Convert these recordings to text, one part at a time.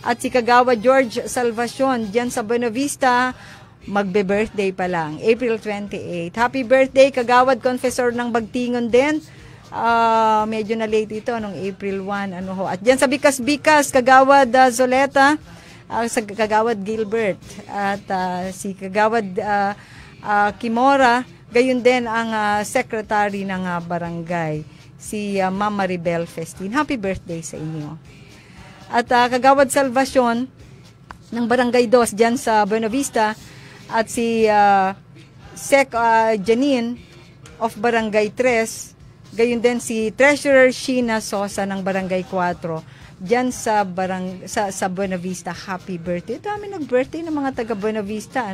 At si Kagawa George Salvacion dyan sa Buena Vista, magbe-birthday pa lang, April 28. Happy birthday, Kagawad Confessor ng Bagtingon din. Medyo na late ito, nung April 1. At dyan sa Bikas-Bikas, Kagawad Zoleta, sa Kagawad Gilbert, at si Kagawad Kimora, gayon din ang secretary ng barangay, si Ma'am Maribel Festin. Happy birthday sa inyo. At Kagawad Salvacion ng Barangay 2 dyan sa Buena Vista, at si Sec Janine of Barangay 3, gayon din si Treasurer Sheena Sosa ng Barangay 4 dyan sa Buena Vista. Happy birthday. Dami nag-birthday ng mga taga Buena Vista.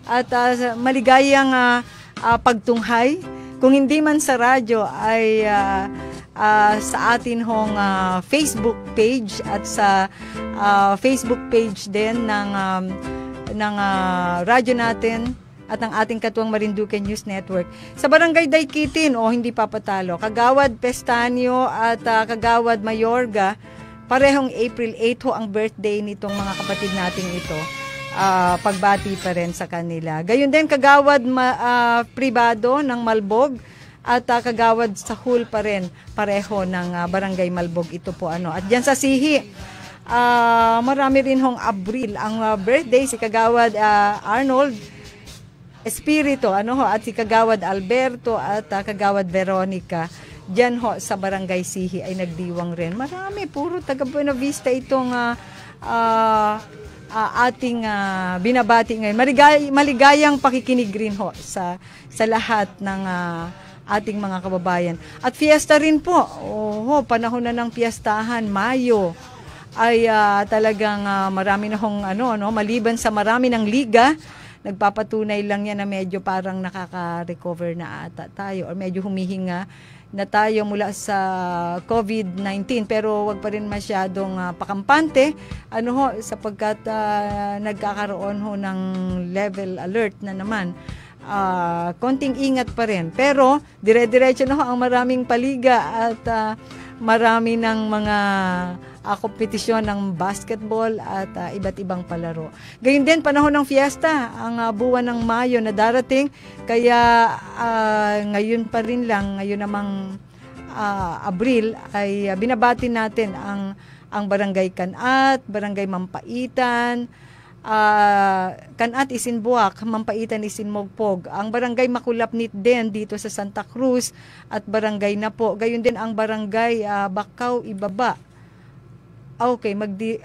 At maligayang pagtunghay. Kung hindi man sa radyo, ay sa atin hong Facebook page, at sa Facebook page din ng radyo natin at ng ating katuwang Marinduque News Network. Sa Barangay Daikitin, hindi papatalo, Kagawad Pestanio at Kagawad Mayorga, parehong April 8 ho ang birthday nitong mga kapatid natin ito. Pagbati pa rin sa kanila. Gayon din Kagawad Pribado ng Malbog, at Kagawad Sahul pa rin, pareho ng Barangay Malbog ito po. At dyan sa Sihi, marami rin hong Abril ang birthday, si Kagawad Arnold Espiritu, at si Kagawad Alberto at Kagawad Veronica. Diyan ho sa Barangay Sihi ay nagdiwang rin. Marami, puro taga Buena Vista itong ating binabati ngayon. Maligayang pakikinig rin ho sa lahat ng ating mga kababayan. At fiesta rin po. Panahon na ng fiestahan, Mayo. Ay talagang marami na hong maliban sa marami ng liga, nagpapatunay lang yan na medyo parang nakaka-recover na ata tayo, or medyo humihinga na tayo mula sa COVID-19, pero wag pa rin masyadong pakampante sapagkat nagkakaroon ho ng level alert na naman. Konting ingat pa rin, pero dire-diretso na ho ang maraming paliga at marami ng mga kompetisyon ng basketball at iba't ibang palaro. Gayun din, panahon ng fiesta, ang buwan ng Mayo na darating, kaya ngayon pa rin lang, ngayon namang Abril, ay binabati natin ang Barangay Kanat, Barangay Mampaitan, Kanat Isinbuak, Mampaitan Isinmogpog, ang Barangay Makulapnit din dito sa Santa Cruz, at Barangay Napo, gayon din ang Barangay Bakaw Ibaba. Okay,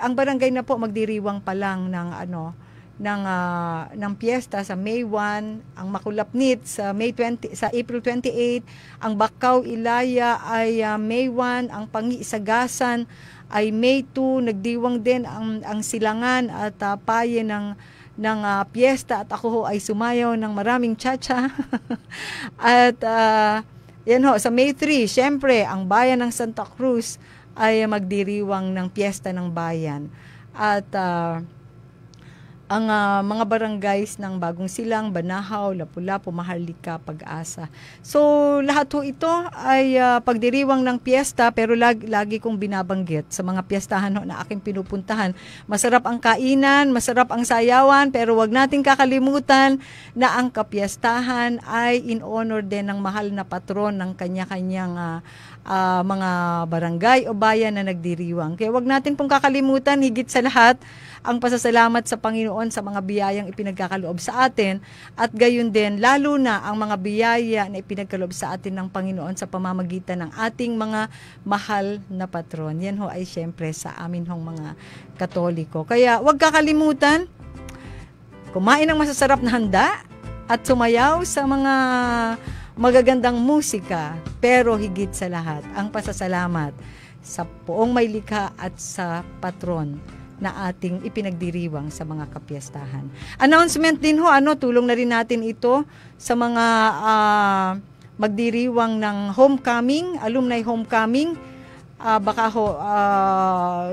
ang Barangay Napo magdiriwang pa lang ng piyesta sa May 1, ang Makulapnit sa April 28, ang Bakaw Ilaya ay May 1, ang Pangi-Isagasan ay May 2, nagdiwang din ang Silangan at paye ng piyesta, at ako ho ay sumayaw ng maraming cha-cha. At yan ho, sa May 3, syempre, ang bayan ng Santa Cruz ay magdiriwang ng piyesta ng bayan. At ang mga barangays ng Bagong Silang, Banahaw, Lapu-Lapu, Maharlika, Pag-asa. So, lahat ho ito ay pagdiriwang ng piyesta, pero lagi kong binabanggit sa mga piyestahan na aking pinupuntahan. Masarap ang kainan, masarap ang sayawan, pero wag nating kakalimutan na ang kapiyestahan ay in honor din ng mahal na patron ng kanya-kanyang mga barangay o bayan na nagdiriwang. Kaya wag natin pong kakalimutan, higit sa lahat, ang pasasalamat sa Panginoon sa mga biyayang ipinagkakaloob sa atin, at gayon din lalo na ang mga biyaya na ipinagkaloob sa atin ng Panginoon sa pamamagitan ng ating mga mahal na patron. Yan ho ay syempre sa amin hong mga Katoliko. Kaya wag kakalimutan, kumain ng masasarap na handa at sumayaw sa mga magagandang musika, pero higit sa lahat ang pasasalamat sa Poong May Likha at sa patron na ating ipinagdiriwang sa mga kapiyestahan. Announcement din ho, tulong na rin natin ito sa mga magdiriwang ng homecoming, alumni homecoming. Baka ho,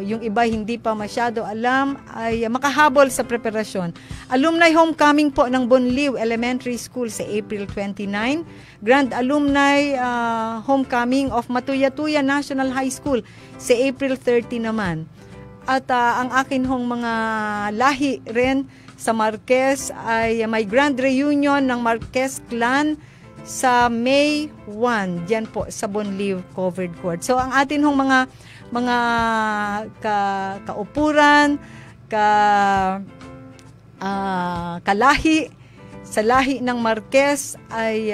yung iba hindi pa masyado alam, ay makahabol sa preparasyon. Alumni homecoming po ng Bonliw Elementary School sa April 29. Grand Alumni homecoming of Matuyatuya National High School sa April 30 naman. At ang akin hong mga lahi rin sa Marquez ay may grand reunion ng Marquez clan sa May 1, diyan po sa Bonlieu Covered Court. So ang atin hong mga kaupuran, kalahi sa lahi ng Marquez ay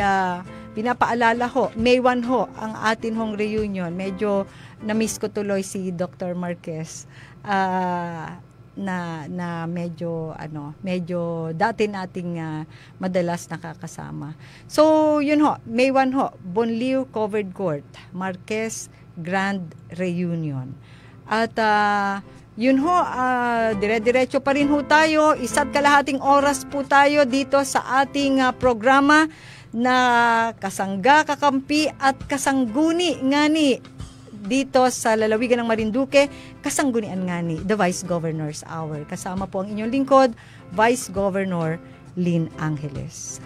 pinapaalala ho, May 1 ho ang atin hong reunion. Medyo na-miss ko tuloy si Dr. Marquez. Na medyo dati nating madalas nakakasama. So yun ho, May 1 ho, Bonlieu Covered Court, Marquez Grand Reunion. At yun ho, dire-diretso pa rin ho tayo, 1.5 oras po tayo dito sa ating programa na kasangga, kakampi at kasangguni ngani dito sa lalawigan ng Marinduque, kasanggunian ngani, the Vice Governor's Hour. Kasama po ang inyong lingkod, Vice Governor Lynn Angeles.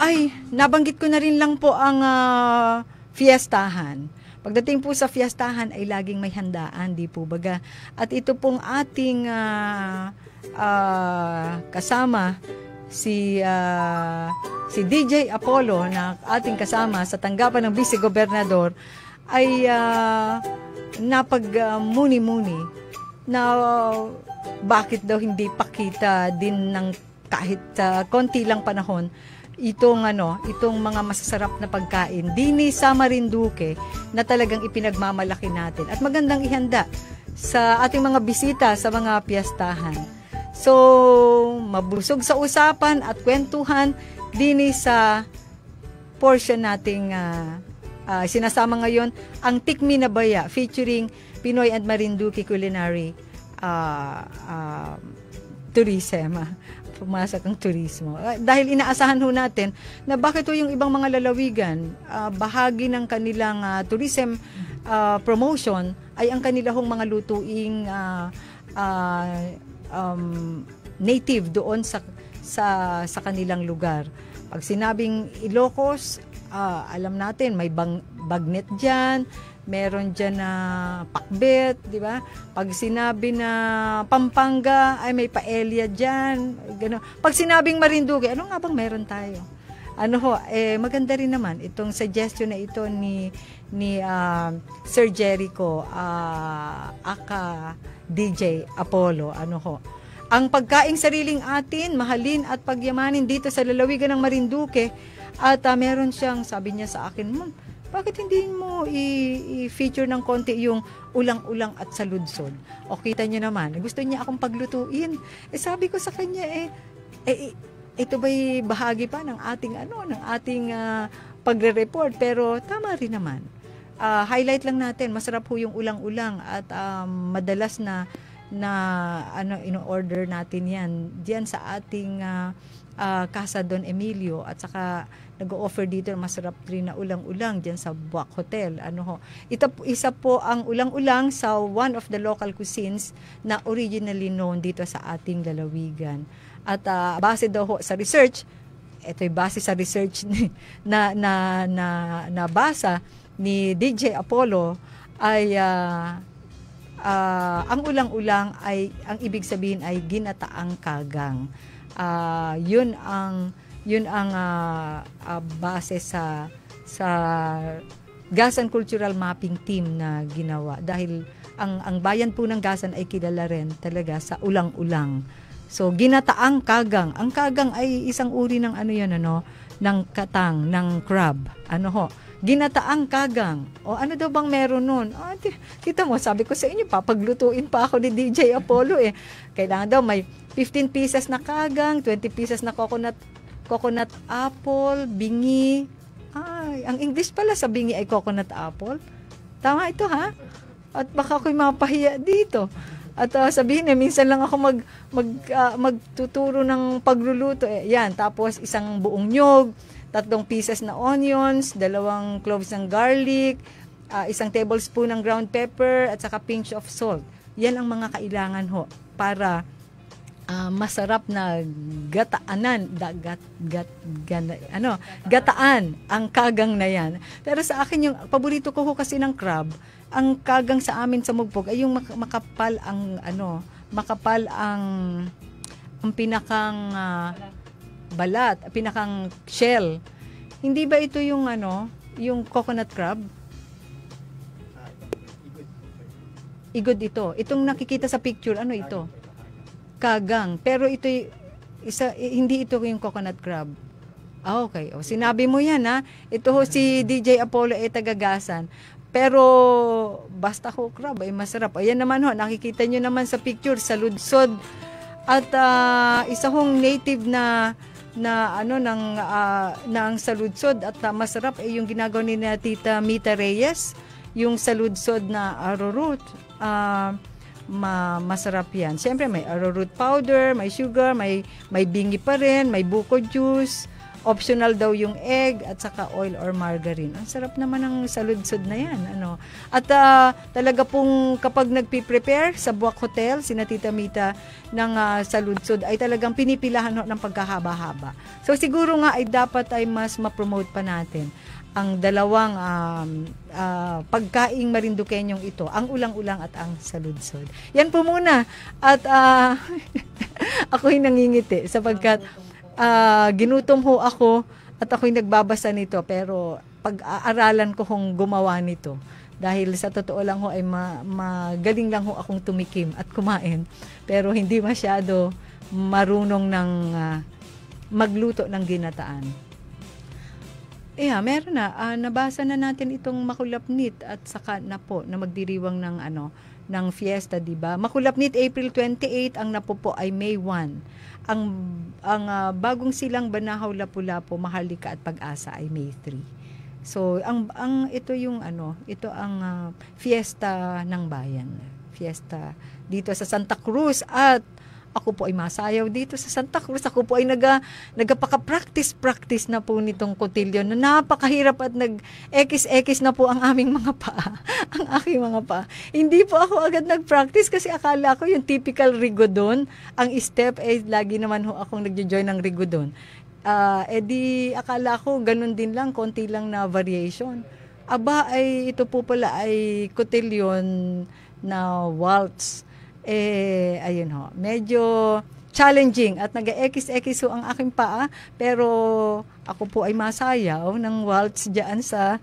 Ay, nabanggit ko na rin lang po ang fiestahan. Pagdating po sa fiestahan ay laging may handaan, di po baga. At ito pong ating kasama, si DJ Apollo na ating kasama sa tanggapan ng Vice Gobernador ay napagmuni-muni na bakit daw hindi pakita din ng kahit konti lang panahon itong mga masasarap na pagkain dini sa Marinduque na talagang ipinagmamalaki natin at magandang ihanda sa ating mga bisita sa mga piyastahan. So, mabusog sa usapan at kwentuhan dini sa portion nating sinasama ngayon ang Tikmi na Baya featuring Pinoy and Marinduque Culinary Tourism. Pumasok ang turismo. Dahil inaasahan ho natin na bakit yung ibang mga lalawigan, bahagi ng kanilang tourism promotion ay ang kanilahong mga lutuing native doon sa kanilang lugar. Pag sinabing Ilocos, alam natin may bagnet diyan, meron diyan na pakbet, di ba? Pag sinabi na Pampanga, ay may paella diyan, gano. Pag sinabing Marinduque, ano nga bang meron tayo? Maganda rin naman itong suggestion na ito ni Sir Jericho aka DJ Apollo. Ang pagkaing sariling atin, mahalin at pagyamanin dito sa lalawigan ng Marinduque. At meron siyang, sabi niya sa akin, bakit hindi mo i-feature ng konti yung ulang-ulang at saludsod? O kita niyo naman, gusto niya akong paglutuin. Sabi ko sa kanya, ito ba'y bahagi pa ng ating pagre-report? Pero tama rin naman. Highlight lang natin, masarap po yung ulang-ulang at madalas na in-order natin yan diyan sa ating Casa Don Emilio at saka nag-o-offer dito ng masarap rin na ulang-ulang diyan sa Buwak Hotel. Isa po ang ulang-ulang sa one of the local cuisines na originally known dito sa ating lalawigan. At base daw sa research, ito'y base sa research na basa ni DJ Apollo ay ang ulang-ulang ay ang ibig sabihin ay ginataang kagang. Yun ang base sa Gasan Cultural Mapping Team na ginawa dahil ang bayan po ng Gasan ay kilala rin talaga sa ulang-ulang. So ginataang kagang. Ang kagang ay isang uri ng ng katang, ng crab. Ginataang kagang. O ano daw bang meron nun? Kita mo, sabi ko sa inyo, papaglutuin pa ako ni DJ Apollo Kailangan daw may 15 pieces na kagang, 20 pieces na coconut apple, bingi. Ang English pala sa bingi ay coconut apple. Tama ito ha? At baka ako'y mapahiya dito. At sabihin minsan lang ako magtuturo ng pagluluto. Yan, tapos isang buong nyog, 3 pieces na onions, 2 cloves ng garlic, 1 tablespoon ng ground pepper, at saka pinch of salt. Yan ang mga kailangan ho para masarap na gataan ang kagang na yan. Pero sa akin yung paborito ko kasi ng crab, ang kagang sa amin sa Mugpog ay yung makapal ang makapal ang pinakang balat, pinakang shell. Hindi ba ito yung yung coconut crab? Igod ito. Itong nakikita sa picture, ano ito? Kagang. Pero ito hindi ito yung coconut crab. Okay. O, sinabi mo yan, ha? Ito si DJ Apollo ay tagagasan. Pero basta ho crab ay masarap. Ayan naman ho, nakikita nyo naman sa picture, sa ludsod. At isa hong native na ng saludsod at masarap ay yung ginagawa ni Tita Mita Reyes, yung saludsod na arrowroot. Masarap yan. Siyempre may arrowroot powder, may sugar, may bingi pa rin, may buko juice, optional daw yung egg at saka oil or margarine. Ang sarap naman ng saludsod na yan. At talaga pong kapag nagpi-prepare sa Buwak Hotel, sina Tita Mita ng saludsod ay talagang pinipilahan ng pagkahaba-haba. So siguro nga ay dapat ay mas ma-promote pa natin ang dalawang pagkaing Marinduqueñong ito, ang ulang-ulang at ang saludsod. Yan po muna. At ako'y nangingiti sapagkat ginutom ho ako at ako'y nagbabasa nito, pero pag-aaralan ko hong gumawa nito dahil sa totoo lang ho ay magaling lang ho akong tumikim at kumain, pero hindi masyado marunong ng magluto ng ginataan. Meron na. Nabasa na natin itong Makulapnit at saka na po na magdiriwang ng fiesta, di ba? Makulapnit April 28, ang napo po ay May 1. Ang bagong silang Banahaw, Lapu-Lapu, Maharlika at Pag-asa ay May 3. So ito yung ito ang fiesta ng bayan. Fiesta dito sa Santa Cruz, at ako po ay masayaw dito sa Santa Cruz. Ako po ay nagpaka-practice na po nitong cotillion na napakahirap at nag-ekis-ekis na po ang aming mga paa. Ang aking mga paa. Hindi po ako agad nag-practice kasi akala ko yung typical rigodon. Ang step ay lagi naman ho akong nagjo-join ng rigodon. Di akala ko ganun din lang, konti lang na variation. Aba ay ito po pala ay cotillion na waltz. Ayun ho, medyo challenging at nag-ekis-ekis ho ang aking paa, pero ako po ay masayaw ng waltz diyan sa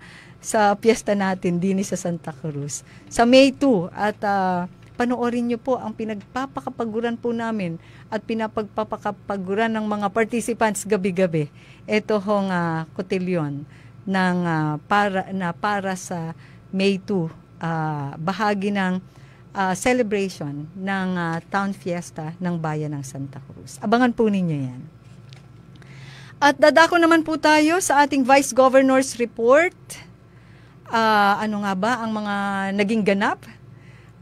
piyesta natin din sa Santa Cruz sa May 2. At panoorin niyo po ang pinagpapakapaguran po namin at pinapagpapakapaguran ng mga participants gabi-gabi. Ito hong cotillion ng para sa May 2, bahagi ng celebration ng town fiesta ng bayan ng Santa Cruz. Abangan po ninyo yan. At dadako naman po tayo sa ating Vice Governor's Report. Ano nga ba ang mga naging ganap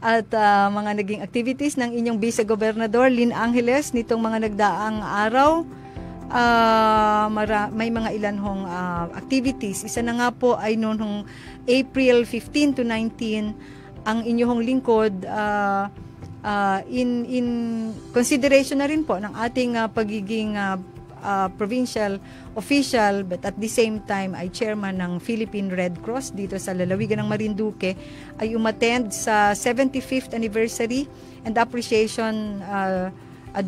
at mga naging activities ng inyong Vice Gobernador Lynn Angeles nitong mga nagdaang araw? May mga ilan hong activities. Isa na nga po ay noong April 15 to 19, ang inyong lingkod in consideration na rin po ng ating pagiging provincial official, but at the same time ay chairman ng Philippine Red Cross dito sa lalawigan ng Marinduque, ay umattend sa 75th anniversary and appreciation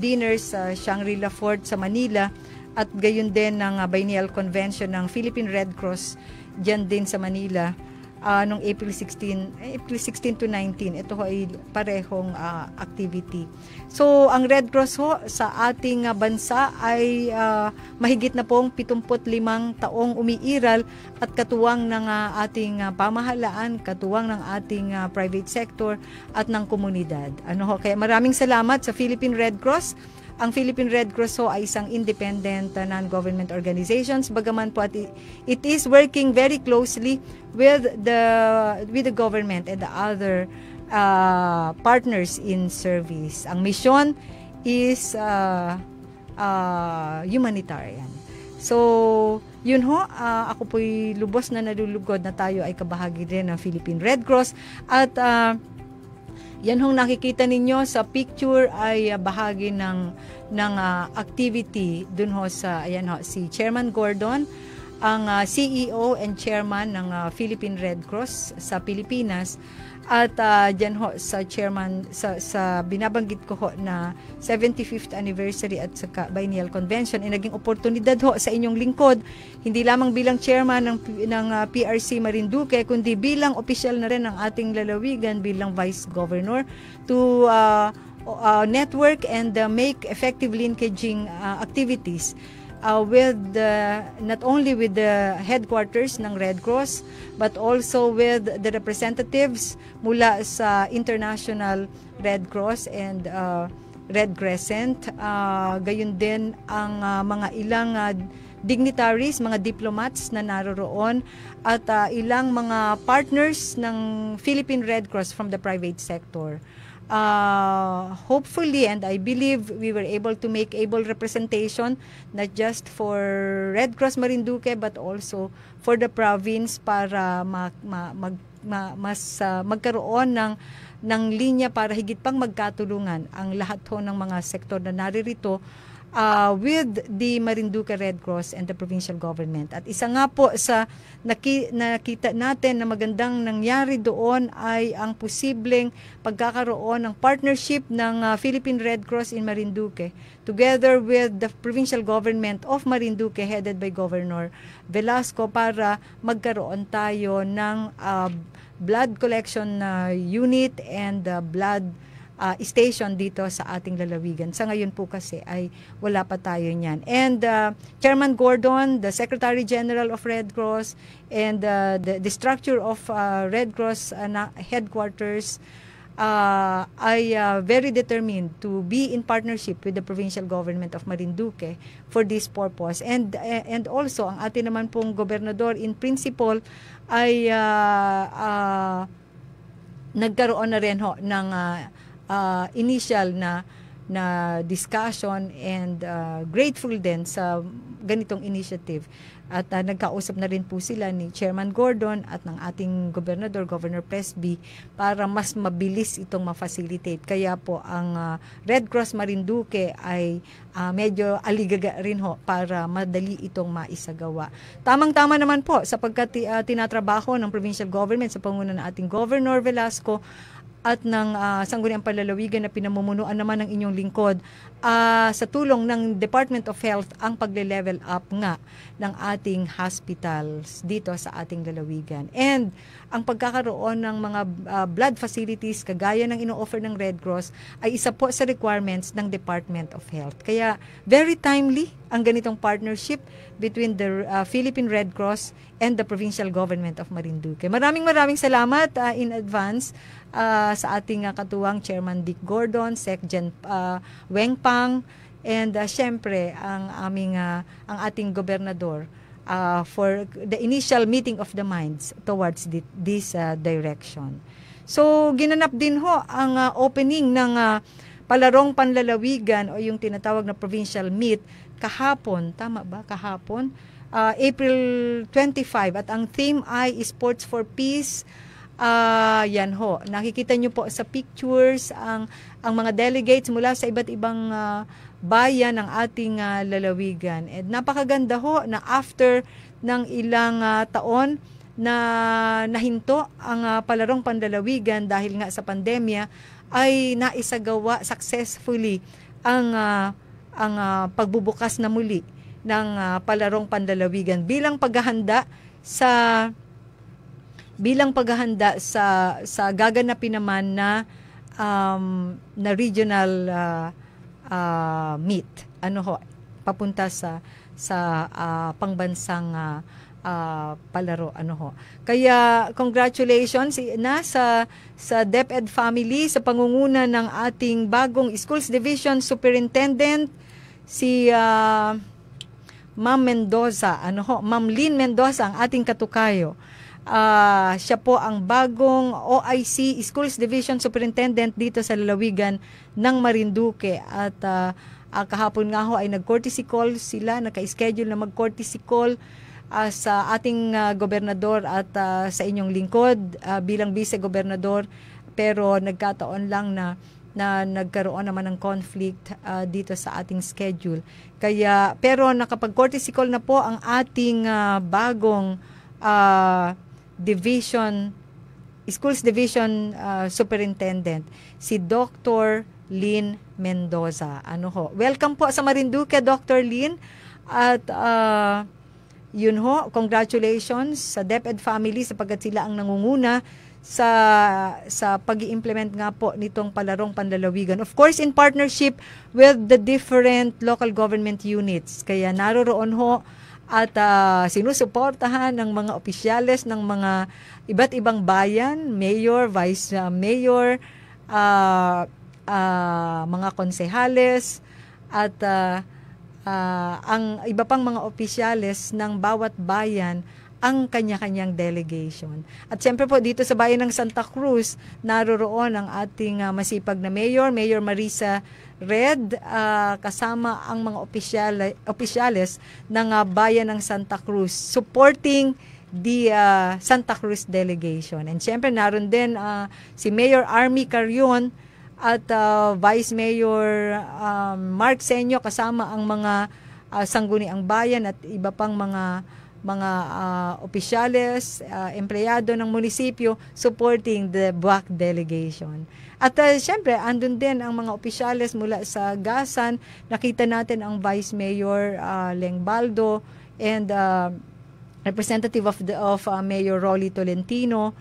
dinner sa Shangri-La Fort sa Manila, at gayon din ng biennial convention ng Philippine Red Cross dyan din sa Manila noong April 16 to 19. Ito ho ay parehong activity. So, ang Red Cross ho sa ating bansa ay mahigit na pong 75 taong umiiral at katuwang ng ating pamahalaan, katuwang ng ating private sector at ng komunidad. Kaya maraming salamat sa Philippine Red Cross. Ang Philippine Red Cross ho ay isang independent non-government organizations, bagaman po at it is working very closely with the government and the other partners in service. Ang mission is humanitarian. So, yun ho, ako po'y lubos na nalulugod na tayo ay kabahagi din ng Philippine Red Cross, at Yan hong nakikita ninyo sa picture ay bahagi ng activity dun ho sa, ayan ho, si Chairman Gordon, ang CEO and Chairman ng Philippine Red Cross sa Pilipinas. At dyan ho sa chairman, sa binabanggit ko ho na 75th anniversary at sa Biennial Convention, ay naging oportunidad ho sa inyong lingkod, hindi lamang bilang chairman ng PRC Marinduque, kundi bilang opisyal na rin ng ating lalawigan bilang Vice Governor to network and make effective linkaging activities with not only with the headquarters ng Red Cross, but also with the representatives mula sa International Red Cross and Red Crescent. Gayon din ang mga ilang dignitaries, mga diplomats na naroroon, at ilang mga partners ng Philippine Red Cross from the private sector. Hopefully, and I believe we were able to make able representation not just for Red Cross Marinduque but also for the province para magkaroon ng linya para higit pang magkatulungan ang lahat ho ng mga sektor na naririto with the Marinduque Red Cross and the provincial government. At isa nga po sa nakita natin na magandang nangyari doon ay ang posibleng pagkakaroon ng partnership ng Philippine Red Cross in Marinduque together with the provincial government of Marinduque headed by Governor Velasco para magkaroon tayo ng blood collection unit and blood station dito sa ating lalawigan. Sa ngayon po kasi ay wala pa tayo niyan. And Chairman Gordon, the Secretary General of Red Cross, and the structure of Red Cross headquarters ay very determined to be in partnership with the provincial government of Marinduque for this purpose. And also, ang atin naman pong gobernador in principle ay nagkaroon na rin ho ng initial na discussion and grateful din sa ganitong initiative. At nagkausap na rin po sila ni Chairman Gordon at ng ating gobernador, Governor Presby, para mas mabilis itong ma-facilitate. Kaya po ang Red Cross Marinduque ay medyo aligaga rin ho para madali itong maisagawa. Tamang-tama naman po sapagkat tinatrabaho ng provincial government sa panguna ng ating Governor Velasco at ng Sangguniang Panlalawigan na pinamumunuan naman ng inyong lingkod sa tulong ng Department of Health ang pagle-level up nga ng ating hospitals dito sa ating lalawigan. And ang pagkakaroon ng mga blood facilities kagaya ng ino-offer ng Red Cross ay isa po sa requirements ng Department of Health. Kaya very timely ang ganitong partnership between the Philippine Red Cross and the provincial government of Marinduque. Maraming salamat in advance sa ating katuwang Chairman Dick Gordon, Sec-Gen Weng Pang, and syempre ang ating gobernador for the initial meeting of the minds towards this direction. So ginanap din ho ang opening ng Palarong Panlalawigan o yung tinatawag na provincial meet kahapon, tama ba? Kahapon, April 25, at ang theme ay Sports for Peace. Yan ho, nakikita nyo po sa pictures ang mga delegates mula sa iba't ibang bayan ng ating lalawigan. And napakaganda ho na after ng ilang taon na nahinto ang Palarong Panlalawigan dahil nga sa pandemya, ay naisagawa successfully ang pagbubukas na muli ng Palarong Panlalawigan bilang paghahanda sa gaganapin naman na regional meet papunta sa pangbansang palaro Kaya congratulations sa DepEd family sa pangunguna ng ating bagong Schools Division Superintendent si Ma'am Mendoza, Ma'am Lynn Mendoza, ang ating katukayo. Siya po ang bagong OIC Schools Division Superintendent dito sa lalawigan ng Marinduque. At kahapon nga ho ay nag-courtesy call sila, naka-schedule na mag-courtesy call sa ating gobernador at sa inyong lingkod bilang vice-gobernador pero nagkataon lang na nagkaroon naman ng conflict dito sa ating schedule. Kaya, pero nakapag-courtesy call na po ang ating bagong Schools Division Superintendent, si Dr. Lynn Mendoza. Welcome po sa Marinduque, Dr. Lynn. At yun ho, congratulations sa DepEd family sapagkat sila ang nangunguna sa pag-i-implement nga po nitong palarong panlalawigan. Of course, in partnership with the different local government units. Kaya naroroon ho at sinusuportahan ng mga opisyales ng mga iba't ibang bayan, mayor, vice mayor, mga konsehales, at ang iba pang mga opisyales ng bawat bayan ang kanya-kanyang delegation. At siyempre po dito sa bayan ng Santa Cruz, naroroon ang ating masipag na Mayor Marisa Red, kasama ang mga opisyales ng bayan ng Santa Cruz, supporting the Santa Cruz delegation. And siyempre naroon din si Mayor Army Carion at Vice Mayor Mark Senyo, kasama ang mga sangguniang bayan at iba pang mga opisyales, empleyado ng munisipyo supporting the BUAC delegation. At syempre, andun din ang mga opisyales mula sa Gasan. Nakita natin ang Vice Mayor Leng Baldo and representative of Mayor Rolly Tolentino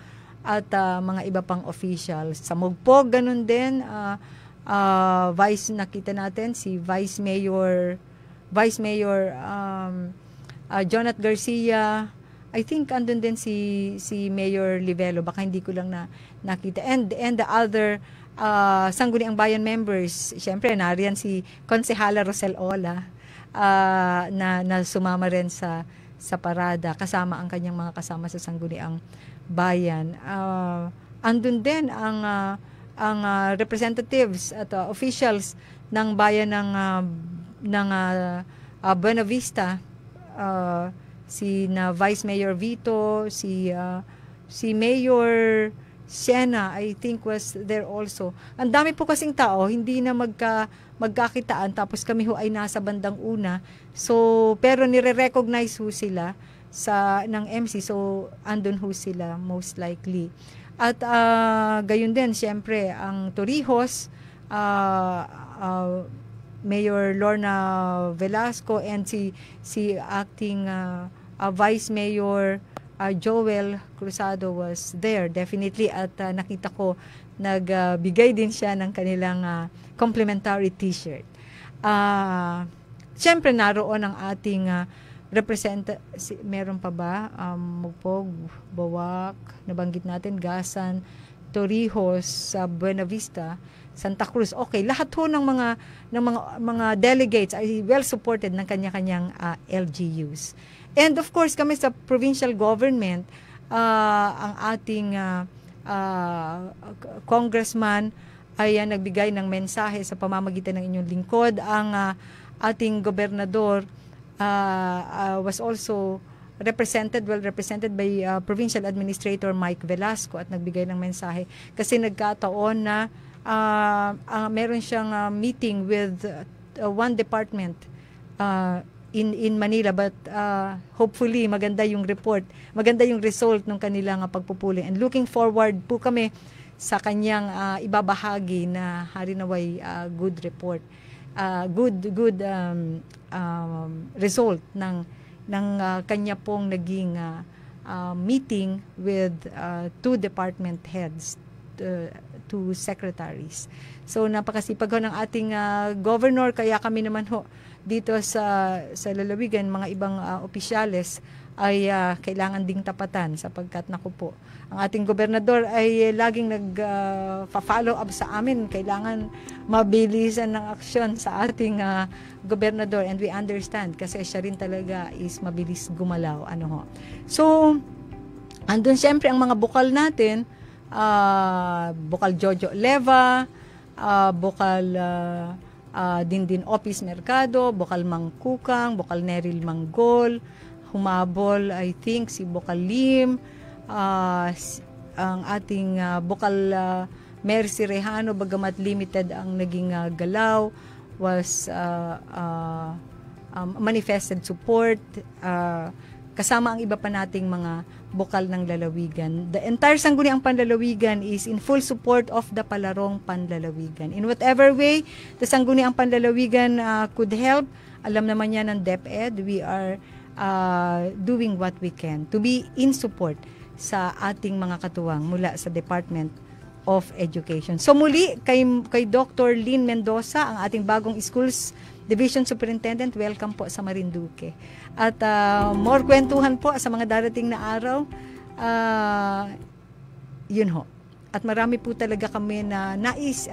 at mga iba pang officials. Sa Mugpog, ganun din, nakita natin si Vice Mayor Jonat Garcia. I think andun din si Mayor Livelo, baka hindi ko lang nakita, and the other sangguniang bayan members. Siyempre nariyan si Konsehala Rosel Ola na sumama rin sa parada, kasama ang kanyang mga kasama sa sangguniang bayan. Andun din ang representatives at officials ng bayan ng Buena Vista, si Vice Mayor Vito, si Mayor Siena, I think was there also. Ang dami po kasing tao, hindi na magkakitaan, tapos kami ho ay nasa bandang una. So, pero nire-recognize ho sila ng MC, so andun ho sila most likely. At gayon din, siyempre, ang Torrijos, Mayor Lorna Velasco, and si acting Vice Mayor Joel Cruzado was there definitely, at nakita ko nagbigay din siya ng kanilang complimentary t-shirt. Siyempre naroon ang ating meron pa ba? Mugpog, Bawak, nabanggit natin, Gasan, Torrijos, Buena Vista, Santa Cruz. Okay, lahat ho ng mga delegates ay well supported ng kanya-kanyang LGUs. And of course, kami sa provincial government, ang ating congressman ay nagbigay ng mensahe sa pamamagitan ng inyong lingkod. Ang ating gobernador was also well represented by Provincial Administrator Mike Velasco, at nagbigay ng mensahe kasi nagkataon na meron siyang meeting with one department in Manila, but hopefully maganda yung report, maganda yung result ng kanilang pagpupuli, and looking forward po kami sa kanyang ibabahagi na harinaway good report, good result ng kanya pong naging meeting with two department heads, two secretaries. So napakasipag ho ng ating governor, kaya kami naman ho dito sa lalawigan, mga ibang opisyales ay kailangan ding tapatan, sapagkat naku po, ang ating gobernador ay laging nag-follow up sa amin. Kailangan mabilisan ng aksyon sa ating gobernador, and we understand kasi siya rin talaga is mabilis gumalaw. So andun siyempre ang mga bukal natin, Bukal Jojo Leva, Bukal Dindin Opis Mercado, Bukal Mangkukang, Bukal Neril Manggol, humabol I think si Bukal Lim, ang ating Bukal Mercy Rehano, bagamat limited ang naging galaw, was manifested support, kasama ang iba pa nating mga bokal ng lalawigan. The entire Sangguniang Panlalawigan is in full support of the Palarong Panlalawigan. In whatever way the Sangguniang Panlalawigan could help, alam naman yan ng DepEd, we are doing what we can to be in support sa ating mga katuwang mula sa Department of Education. So muli, kay Dr. Lynn Mendoza, ang ating bagong Schools Division Superintendent, welcome po sa Marinduque. At more kwentuhan po sa mga darating na araw. Yun ho. At marami po talaga kami na nais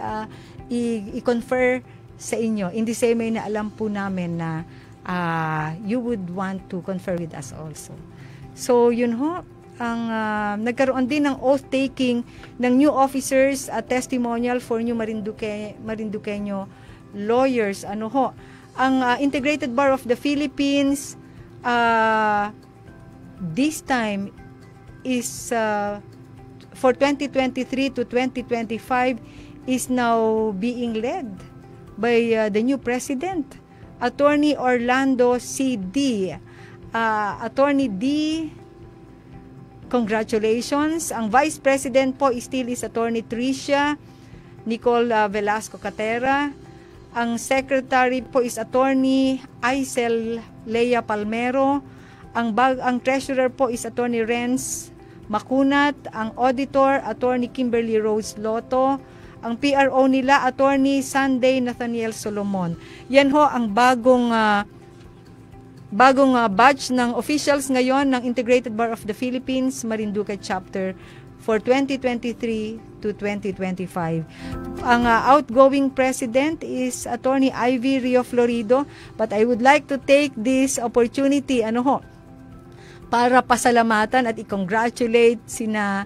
i-confer sa inyo. In the same way na alam po namin na you would want to confer with us also. So yun ho. Ang nagkaroon din ng oath-taking ng new officers at testimonial for new Marinduqueño lawyers. Ano ho? Ang Integrated Bar of the Philippines this time is for 2023 to 2025 is now being led by the new president, Attorney Orlando C.D. Attorney D, congratulations. Ang Vice President po still is Attorney Tricia Nicole Velasco Catera. Ang Secretary po is Attorney Aisel Lea Palmero. Ang Treasurer po is Attorney Renz Macunat. Ang Auditor, Attorney Kimberly Rose Loto. Ang PRO nila, Attorney Sunday Nathaniel Solomon. Yan ho ang bagong batch ng officials ngayon ng Integrated Bar of the Philippines, Marinduque Chapter for 2023 to 2025. Ang outgoing president is Attorney Ivy Rio Florido, but I would like to take this opportunity para pasalamatan at i-congratulate sina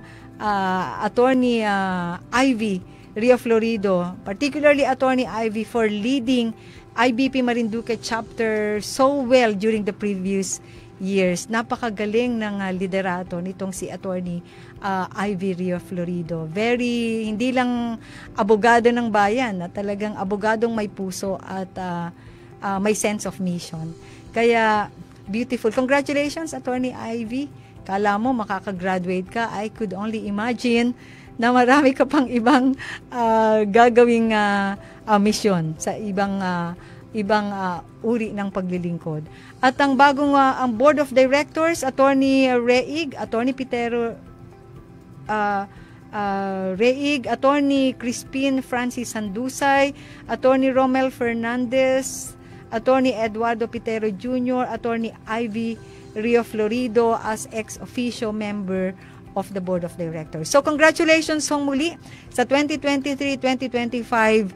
Attorney Ivy Rio Florido, particularly Attorney Ivy, for leading IBP Marinduque Chapter so well during the previous years. Napakagaling ng liderato nitong si Attorney Ivy Rio Florido. Hindi lang abogado ng bayan, talagang abogadong may puso at may sense of mission. Kaya beautiful. Congratulations, Attorney Ivy. Kala mo makakagraduate ka, I could only imagine na marami ka pang ibang gagawing mission sa ibang uri ng paglilingkod. At ang bagong ang Board of Directors, Attorney Reig, Attorney Pitero Reig, Attorney Crispin Francis Sandusay, Attorney Romel Fernandez, Attorney Eduardo Pitero Jr., Attorney Ivy Rio Florido as ex-officio member of the Board of Directors. So congratulations muli sa 2023-2025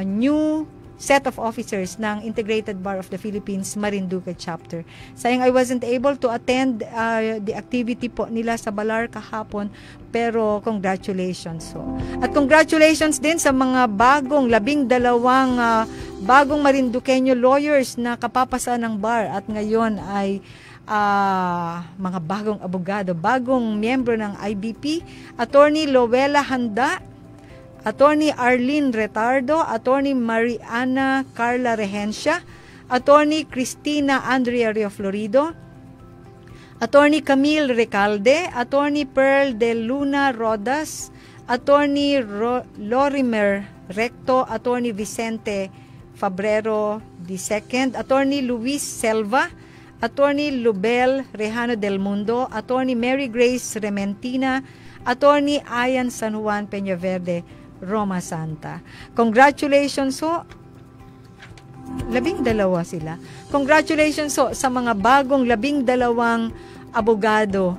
new set of officers ng Integrated Bar of the Philippines Marinduque Chapter. Sayang I wasn't able to attend the activity po nila sa Balar kahapon, pero congratulations. At congratulations din sa mga bagong 12 bagong Marinduqueño lawyers na kapapasa ng bar at ngayon ay mga bagong abogado, bagong miyembro ng IBP, Attorney Lowella Handa, Attorney Arlene Retardo, Attorney Mariana Carla Rehencia, Attorney Cristina Andrea Rio Florido, Attorney Camille Recalde, Attorney Pearl de Luna Rodas, Attorney Lorimer Recto, Attorney Vicente Fabrero II, Attorney Luis Selva, Attorney Lubel Rejano del Mundo, Attorney Mary Grace Rementina, Attorney Ayan San Juan Peñaverde Roma Santa. Congratulations 12 sila. Congratulations sa mga bagong 12 abogado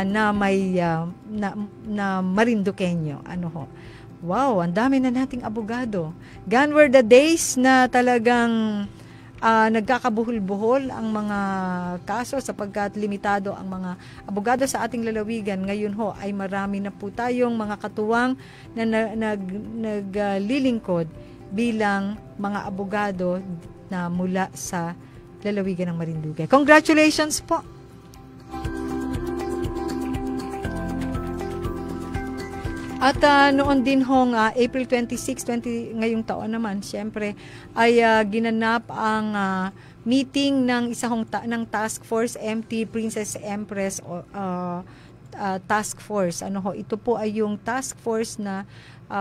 na may na Marinduqueño. Wow, ang dami na nating abogado. Gone were the days na talagang nagkakabuhol-buhol ang mga kaso sapagkat limitado ang mga abogado sa ating lalawigan. Ngayon ay marami na po tayong mga katuwang na naglilingkod bilang mga abogado na mula sa lalawigan ng Marinduque. Congratulations po! At noon din hong April 26, ngayong taon naman, syempre, ay ginanap ang meeting ng ng task force, MT Princess Empress task force. Ito po ay yung task force na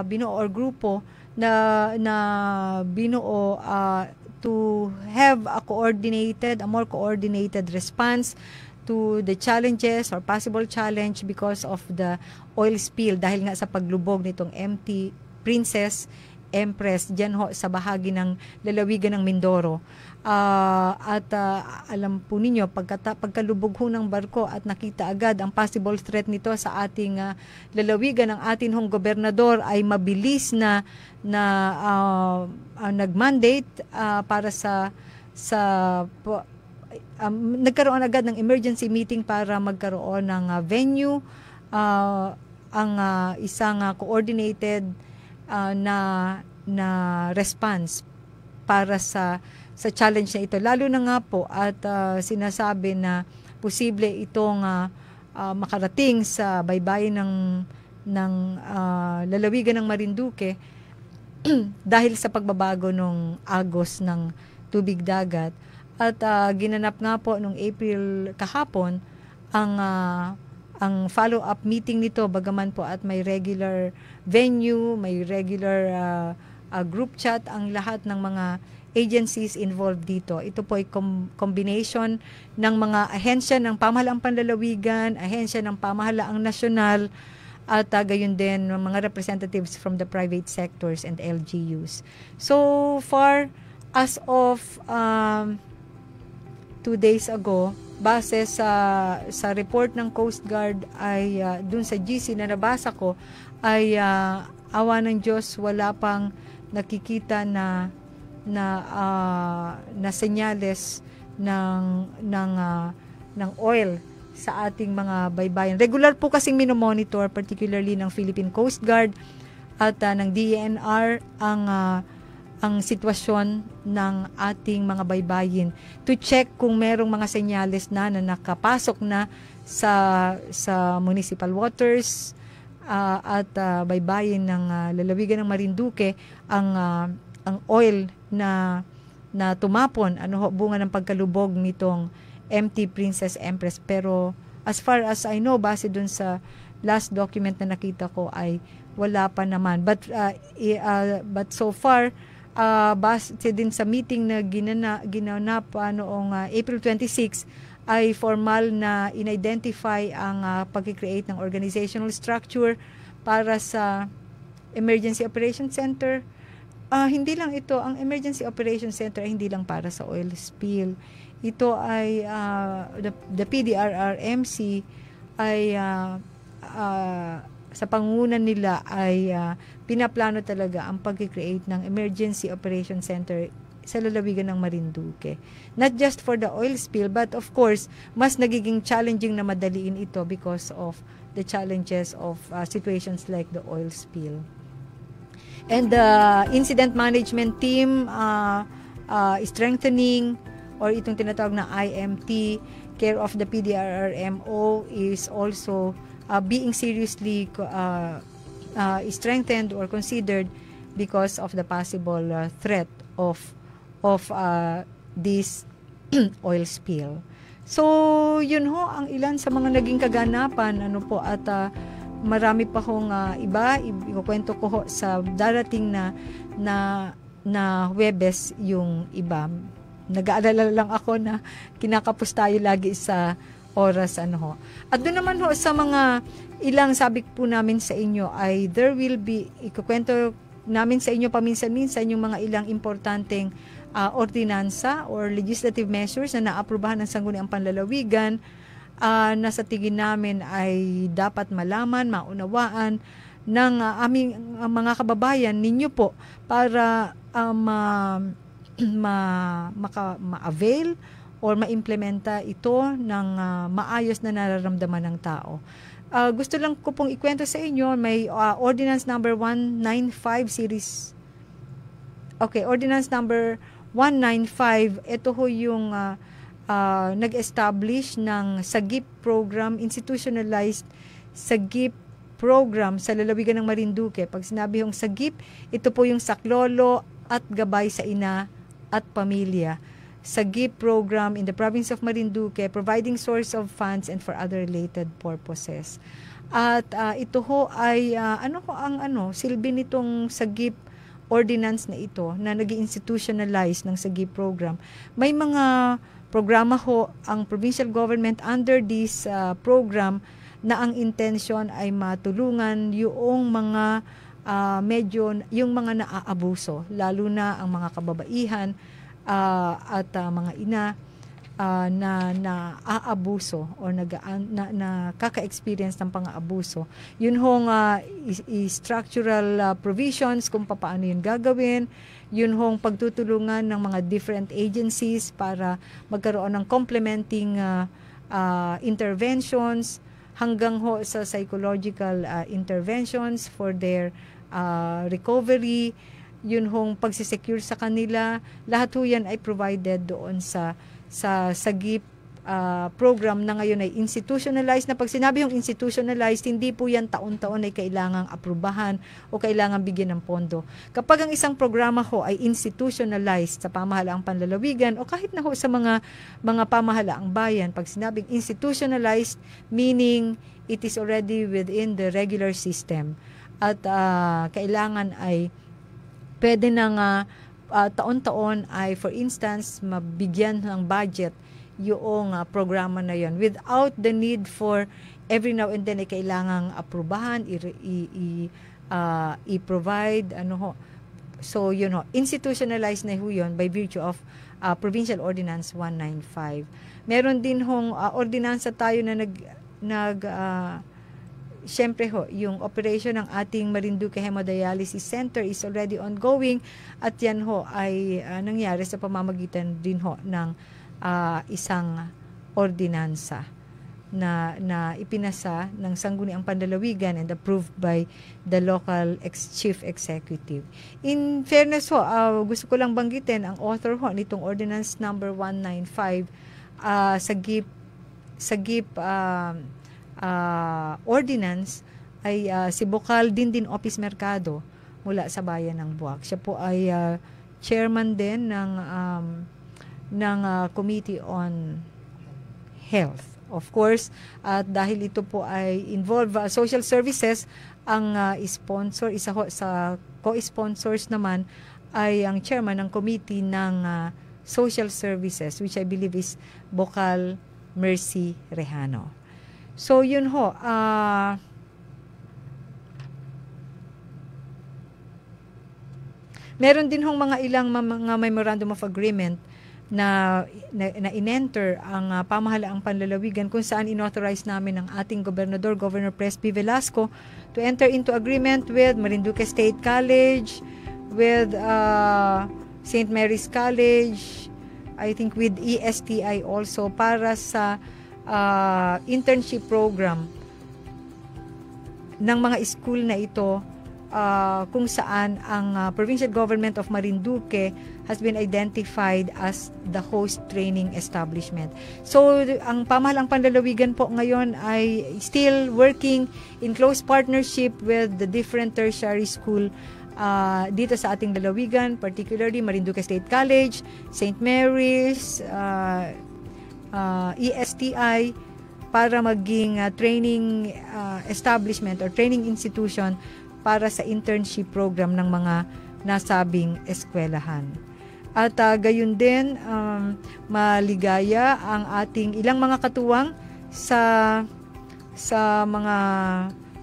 binuo or grupo na binuo to have a more coordinated response to the challenges or possible challenge because of the oil spill dahil nga sa paglubog nitong MT Princess Empress dyan ho sa bahagi ng lalawigan ng Mindoro. Alam po ninyo, pagkalubog ho ng barko at nakita agad ang possible threat nito sa ating lalawigan, ng atin hong gobernador ay mabilis na nag-mandate para nagkaroon agad ng emergency meeting para magkaroon ng venue, ang isang coordinated na response para sa challenge na ito. Lalo na nga po at sinasabi na posible itong makarating sa baybayin ng lalawigan ng Marinduque dahil sa pagbabago ng agos ng tubig dagat. At ginanap nga po nung April kahapon ang follow-up meeting nito, bagaman po at may regular venue, may regular group chat ang lahat ng mga agencies involved dito. Ito po ay combination ng mga ahensya ng pamahalaang panlalawigan, ahensya ng pamahalaang nasyonal, at gayon din mga representatives from the private sectors and LGUs. So far, as of 2 days ago, base sa report ng Coast Guard ay dun sa GC na nabasa ko ay awa ng Diyos wala pang nakikita na senyales ng oil sa ating mga baybayin. Regular po kasing minomonitor, particularly ng Philippine Coast Guard at ng DENR ang sitwasyon ng ating mga baybayin to check kung merong mga senyales na nakapasok na sa municipal waters at baybayin ng lalawigan ng Marinduque ang oil na tumapon bunga ng pagkalubog nitong MT Princess Empress. Pero as far as I know, base dun sa last document na nakita ko ay wala pa naman, but so far base din sa meeting na ginanap noong April 26 ay formal na in-identify ang pag-create ng organizational structure para sa Emergency Operation Center. Hindi lang ito, ang Emergency Operation Center ay hindi lang para sa oil spill. Ito ay the PDRRMC ay sa pangunan nila ay pinaplano talaga ang pag-create ng Emergency Operation Center sa lalawigan ng Marinduque. Not just for the oil spill, but of course, mas nagiging challenging na madaliin ito because of the challenges of situations like the oil spill. And the incident management team strengthening or itong tinatawag na IMT, care of the PDRRMO, is also being seriously strengthened or considered because of the possible threat of this oil spill. So, yun ho ang ilan sa mga naging kaganapan at marami pa hong iba, ikukwento ko ho sa darating na Huwebes yung iba. Nag-aalala lang ako na kinakapos tayo lagi sa oras At doon naman ho sa mga ilang sabi po namin sa inyo ay there will be, ikukwento namin sa inyo paminsan-minsan yung mga ilang importanteng ordinansa or legislative measures na naaprubahan ng Sangguniang Panlalawigan na sa tingin namin ay dapat malaman, maunawaan ng aming mga kababayan ninyo po para ma-avail or ma-implementa ito ng maayos na nararamdaman ng tao. Gusto lang ko pong ikwento sa inyo, may Ordinance number 195 series. Okay, Ordinance number 195, ito ho yung nag-establish ng SAGIP program, institutionalized SAGIP program sa lalawigan ng Marinduque. Pag sinabi yung SAGIP, ito po yung saklolo at gabay sa ina at pamilya. SAGIP program in the province of Marinduque, providing source of funds and for other related purposes. At ito ho ay silbi nitong SAGIP ordinance na ito na nag-institutionalize ng SAGIP program. May mga programa ho ang provincial government under this program na ang intention ay matulungan yung mga yung mga naaabuso, lalo na ang mga kababaihan at mga ina na aabuso o nakaka-experience ng pang-aabuso. Yun hong structural provisions kung paano yun gagawin. Yun hong pagtutulungan ng mga different agencies para magkaroon ng complementing interventions hanggang ho sa psychological interventions for their recovery. Yun hong pagsisecure sa kanila, lahat ho yan ay provided doon sa SAGIP program na ngayon ay institutionalized. Na pag sinabi yung institutionalized, hindi po yan taon-taon ay kailangang aprubahan o kailangang bigyan ng pondo. Kapag ang isang programa ho ay institutionalized sa pamahalaang panlalawigan o kahit na ho sa mga pamahalaang bayan, pag sinabing institutionalized, meaning it is already within the regular system at kailangan ay pwede na taon-taon ay, for instance, mabigyan ng budget yung programa na yon without the need for every now and then ay kailangang aprubahan, i-provide, So, institutionalized na ho yun by virtue of Provincial Ordinance 195. Meron din hong ordinansa tayo na Siyempre ho, yung operation ng ating Marinduque Hemodialysis Center is already ongoing at yan ho ay nangyari sa pamamagitan din ho ng isang ordinansa na ipinasa ng Sangguniang Panlalawigan and approved by the local chief executive. In fairness ho, gusto ko lang banggitin ang author ho nitong ordinance number 195 SAGIP ordinance ay si Bokal Dindin Office Mercado mula sa bayan ng Buwak. Siya po ay chairman din ng Committee on Health. Of course, at dahil ito po ay involve social services, ang sponsor, isa sa co-sponsors naman ay ang chairman ng committee ng social services, which I believe is Bokal Mercy Rejano. So, yun ho. Meron din hong mga ilang mga memorandum of agreement na in-enter ang pamahalaang panlalawigan kung saan inauthorize namin ang ating gobernador, Governor Presby Velasco, to enter into agreement with Marinduque State College, with St. Mary's College, I think with ESTI also, para sa internship program ng mga school na ito kung saan ang Provincial Government of Marinduque has been identified as the host training establishment. So, ang pamahalaang panlalawigan po ngayon ay still working in close partnership with the different tertiary school dito sa ating lalawigan, particularly Marinduque State College, St. Mary's, ESTI, para maging training establishment or training institution para sa internship program ng mga nasabing eskwelahan. At gayon din, maligaya ang ating ilang mga katuwang sa mga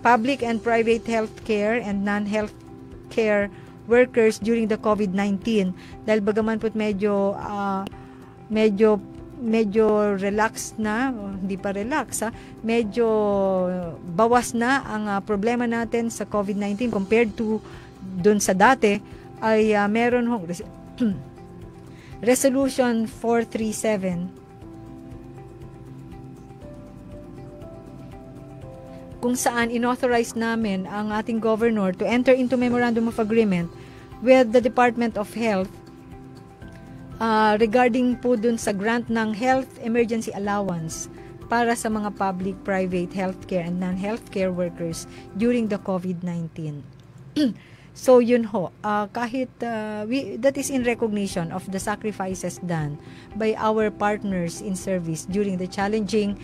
public and private healthcare and non-healthcare workers during the COVID-19. Dahil bagaman po medyo relax na, hindi pa relax, medyo bawas na ang problema natin sa COVID-19 compared to dun sa dati, ay meron hong Resolution 437 kung saan inauthorize namin ang ating governor to enter into memorandum of agreement with the Department of Health regarding po dun sa grant ng health emergency allowance para sa mga public, private, healthcare, and non-healthcare workers during the COVID-19. So yun ho, kahit that is in recognition of the sacrifices done by our partners in service during the challenging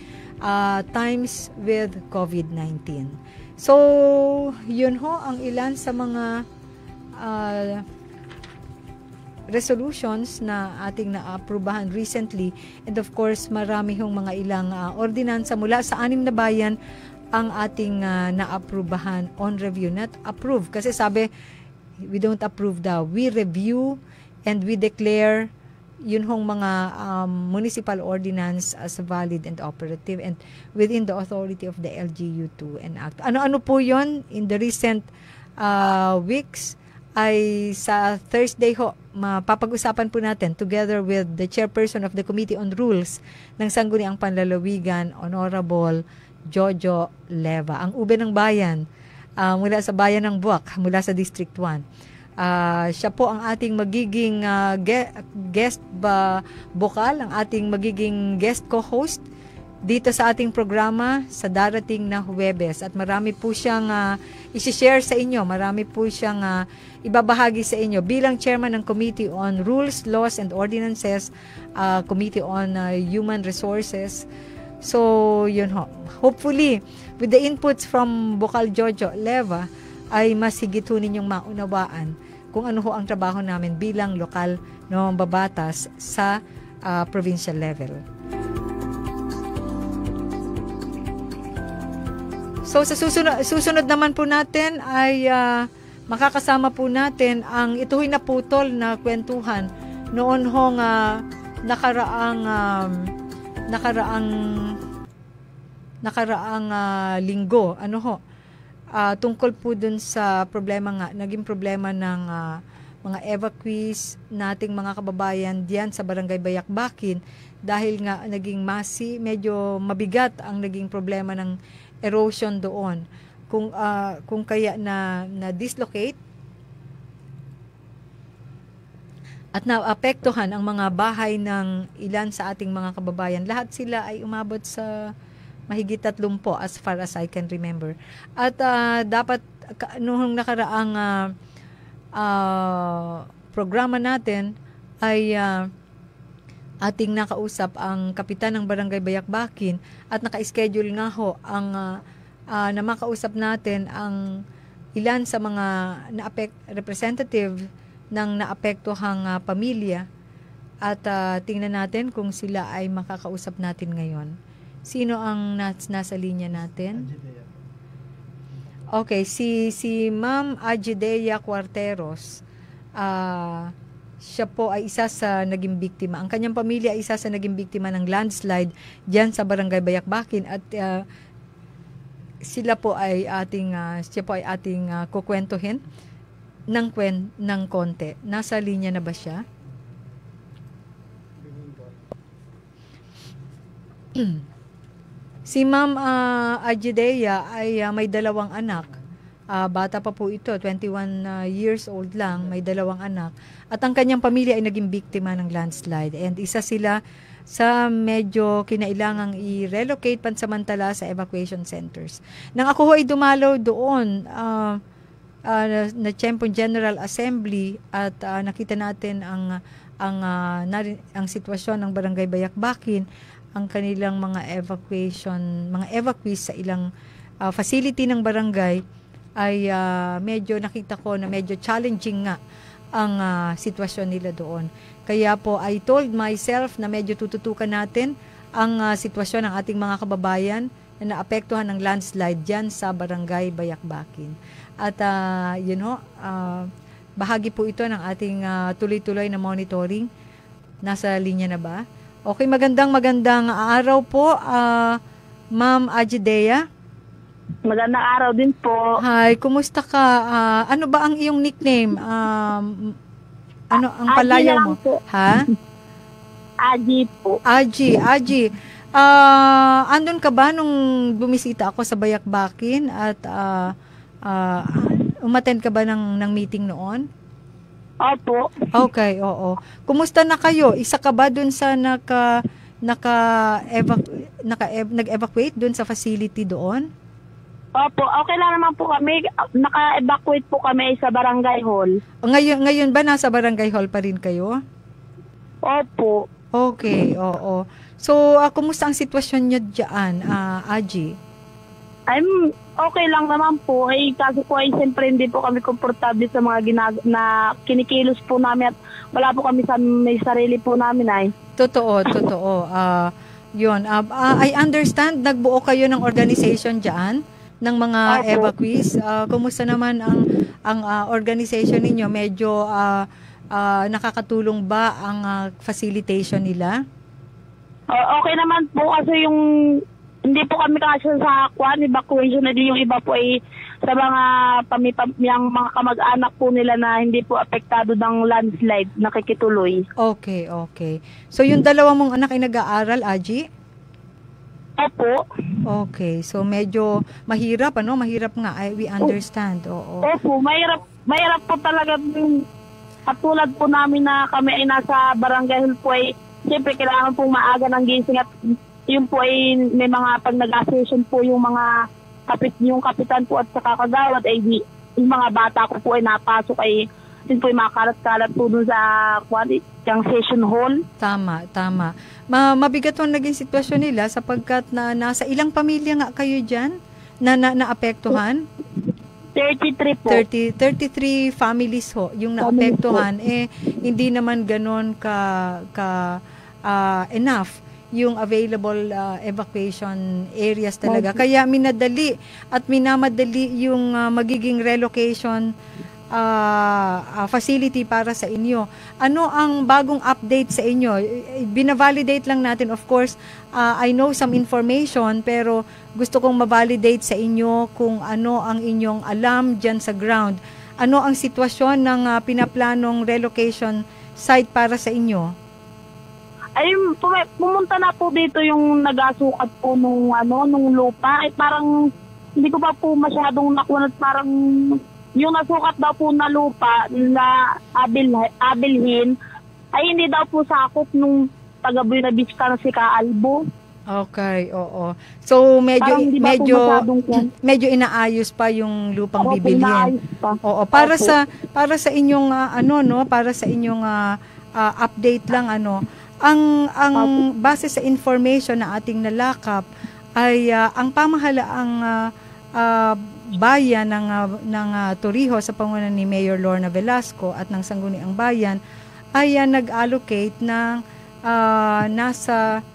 times with COVID-19. So yun ho ang ilan sa mga resolutions na ating naaprubahan recently, and of course marami hong mga ilang ordinansa mula sa 6 na bayan ang ating naaprubahan on review. Not approve kasi sabi we don't approve daw, we review and we declare yun hong mga municipal ordinance as valid and operative and within the authority of the LGU2 and Act. Ano-ano po yun in the recent weeks ay sa Thursday ho, mapapag-usapan po natin together with the chairperson of the Committee on Rules ng Sangguniang Panlalawigan, Honorable Jojo Leva. Ang ube ng bayan, mula sa bayan ng Buwak, mula sa District 1. Siya po ang ating magiging guest bokal, ang ating magiging guest co-host dito sa ating programa sa darating na Huwebes. At marami po siyang isi-share sa inyo, marami po siyang ibabahagi sa inyo bilang chairman ng Committee on Rules, Laws and Ordinances, Committee on Human Resources. So, yun ho. Hopefully, with the inputs from Bokal Jojo Leva, ay mas higit ho ninyong maunawaan kung ano ho ang trabaho namin bilang lokal na mambabatas sa provincial level. So sa susunod naman po natin ay makakasama po natin ang ito'y naputol na kwentuhan noon hong nakaraang linggo. Ano ho? Tungkol po dun sa problema nga, naging problema ng mga evacuees nating mga kababayan diyan sa Barangay Bayakbakin dahil nga naging medyo mabigat ang naging problema ng erosion doon. Kung kaya na dislocate at naapektuhan ang mga bahay ng ilan sa ating mga kababayan. Lahat sila ay umabot sa mahigit 30 as far as I can remember. At dapat noong nakaraang programa natin ay ating nakausap ang kapitan ng Barangay Bayakbakin at naka-schedule nga ho ang na makausap natin ang ilan sa mga representative ng naapektuhang pamilya at tingnan natin kung sila ay makakausap natin ngayon. Sino ang nasa linya natin? Okay, si Ma'am Ajidea Cuarteros. Siya po ay isa sa naging biktima. Ang kanyang pamilya ay isa sa naging biktima ng landslide diyan sa Barangay Bayakbakin at siya po ay ating kukwentuhin ng konti. Nasa linya na ba siya? Si Ma'am Ajidea ay may 2 anak. Bata pa po ito, 21 years old lang, may 2 anak. At ang kanyang pamilya ay naging biktima ng landslide. And isa sila sa medyo kinailangang i-relocate pansamantala sa evacuation centers. Nang ako ay dumalaw doon na Tiempong General Assembly at nakita natin ang sitwasyon ng Barangay Bayakbakin, ang kanilang mga evacuees sa ilang facility ng barangay ay medyo nakita ko na medyo challenging nga ang sitwasyon nila doon. Kaya po I told myself na medyo tututukan natin ang sitwasyon ng ating mga kababayan na naapektuhan ng landslide dyan sa Barangay Bayakbakin. At yun ho, bahagi po ito ng ating tuloy-tuloy na monitoring. Nasa linya na ba? Okay, magandang araw po, Ma'am Ajidea. Magandang araw din po. Hi, kumusta ka? Ano ba ang iyong nickname? Ano ang palayaw mo? Po. Ha? Aji po. Aji. Andun ka ba nung bumisita ako sa Bayakbakin at umattend ka ba ng meeting noon? Opo. Okay, oo. Kumusta na kayo? Isa ka ba dun sa nag-evacuate doon sa facility doon? Opo, okay lang naman po kami. Naka-evacuate po kami sa barangay hall. Ngayon ba nasa barangay hall pa rin kayo? Opo. Okay, oo. So, kumusta ang sitwasyon niyo diyan, Aji? Okay lang naman po. Kasi po siyempre hindi po kami komportable sa mga na kinikilos po namin at wala po kami sa may sarili po namin ay. Totoo. Yun. I understand, nagbuo kayo ng organization diyan ng mga evacuees. Kumusta naman ang organization ninyo? Medyo nakakatulong ba ang facilitation nila? Okay naman po kasi hindi po kami kasi sa evacuation na din yung iba po ay sa mga yung mga kamag-anak po nila na hindi po apektado ng landslide nakikituloy. Okay. So yung dalawa mong anak ay nag-aaral, Aji? Opo. Okay. So medyo mahirap, Mahirap nga. We understand. Oo. Opo, mahirap po talaga. Katulad po namin na kami ay nasa barangay hall po ay siyempre kailangan pong maaga ng gising at yun po ay may mga pag nag-assession po yung mga yung kapitan po at saka kagawad ay yung mga bata ko po ay napasok ay yun po ay makalat-kalat po dun sa yung session hall. Tama. Mabigat ang naging sitwasyon nila sapagkat nasa ilang pamilya nga kayo dyan na naapektuhan? 33 po. 33 families ho yung naapektuhan. Hindi naman ganon enough yung available evacuation areas talaga. Kaya minamadali yung magiging relocation facility para sa inyo. Ano ang bagong update sa inyo? Binavalidate lang natin, of course. I know some information, pero gusto kong mavalidate sa inyo kung ano ang inyong alam dyan sa ground. Ano ang sitwasyon ng pinaplanong relocation site para sa inyo? Ay, pumunta na po dito yung nagasukat po nung lupa. Ay parang hindi ko pa po masyadong nakunat, parang yung nasukat daw po na lupa na abilhin ay hindi daw po sakop nung taga-Buena Beach ka na si Kaalbo. Okay, oo. So medyo inaayos pa yung lupang bibilhin. Oo, para sa inyong para sa inyong update lang ang base sa information na ating nalakap ay ang pamahalaang bayan ng Torrijos sa pangunahan ni Mayor Lorna Velasco at ng Sangguniang Bayan ay nag-allocate ng nasa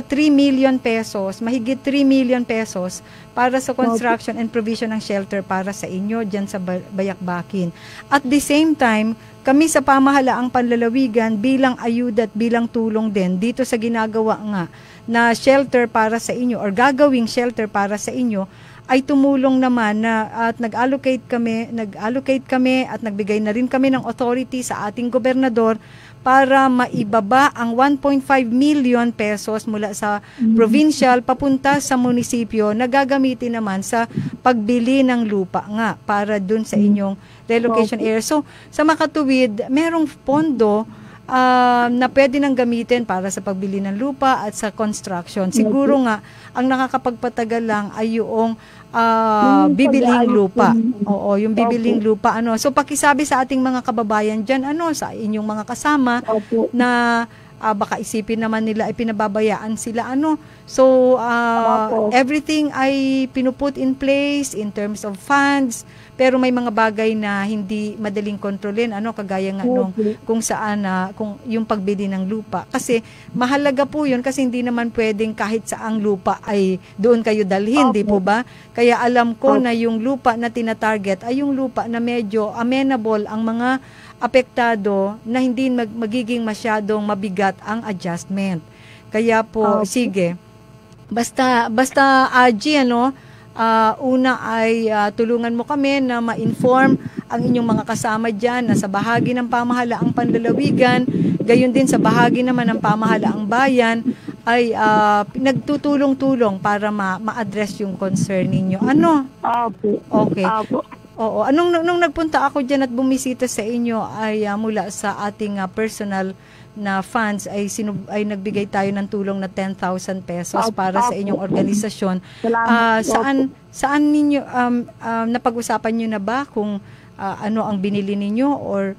3 million pesos, mahigit 3 million pesos para sa construction and provision ng shelter para sa inyo dyan sa Bayakbakin. At the same time, kami sa pamahalaang panlalawigan bilang ayuda at bilang tulong din dito sa ginagawa nga na shelter para sa inyo or gagawing shelter para sa inyo ay tumulong naman at nag-allocate kami at nagbigay na rin kami ng authority sa ating gobernador para maibaba ang 1.5 million pesos mula sa provincial papunta sa munisipyo na gagamitin naman sa pagbili ng lupa nga para dun sa inyong relocation area. So, sa makatuwid, merong pondo na pwede nang gamitin para sa pagbili ng lupa at sa construction. Siguro nga, ang nakakapagpatagal lang ay yung bibiling lupa. Oo, yung bibiling lupa. So, pakisabi sa ating mga kababayan dyan, sa inyong mga kasama na baka isipin naman nila ay pinababayaan sila. So, everything ay pinuput in place in terms of funds, pero may mga bagay na hindi madaling kontrolin, kagaya nga nung kung saan kung yung pagbili ng lupa. Kasi mahalaga po 'yun kasi hindi naman pwedeng kahit saang lupa ay doon kayo dalhin, di po ba? Kaya alam ko na yung lupa na tina-target ay yung lupa na medyo amenable ang mga apektado na hindi magiging masyadong mabigat ang adjustment. Kaya po, sige. Basta Aji, una ay tulungan mo kami na ma-inform ang inyong mga kasama dyan na sa bahagi ng pamahalaang panlalawigan, gayon din sa bahagi naman ng pamahalaang bayan ay nagtutulong-tulong para ma-address yung concern ninyo. Opo. Okay. Opo. Oo, nung nagpunta ako diyan at bumisita sa inyo ay mula sa ating personal na funds ay nagbigay tayo ng tulong na 10,000 pesos para sa inyong organisasyon. Saan ninyo napag-usapan niyo na ba kung ano ang binili ninyo or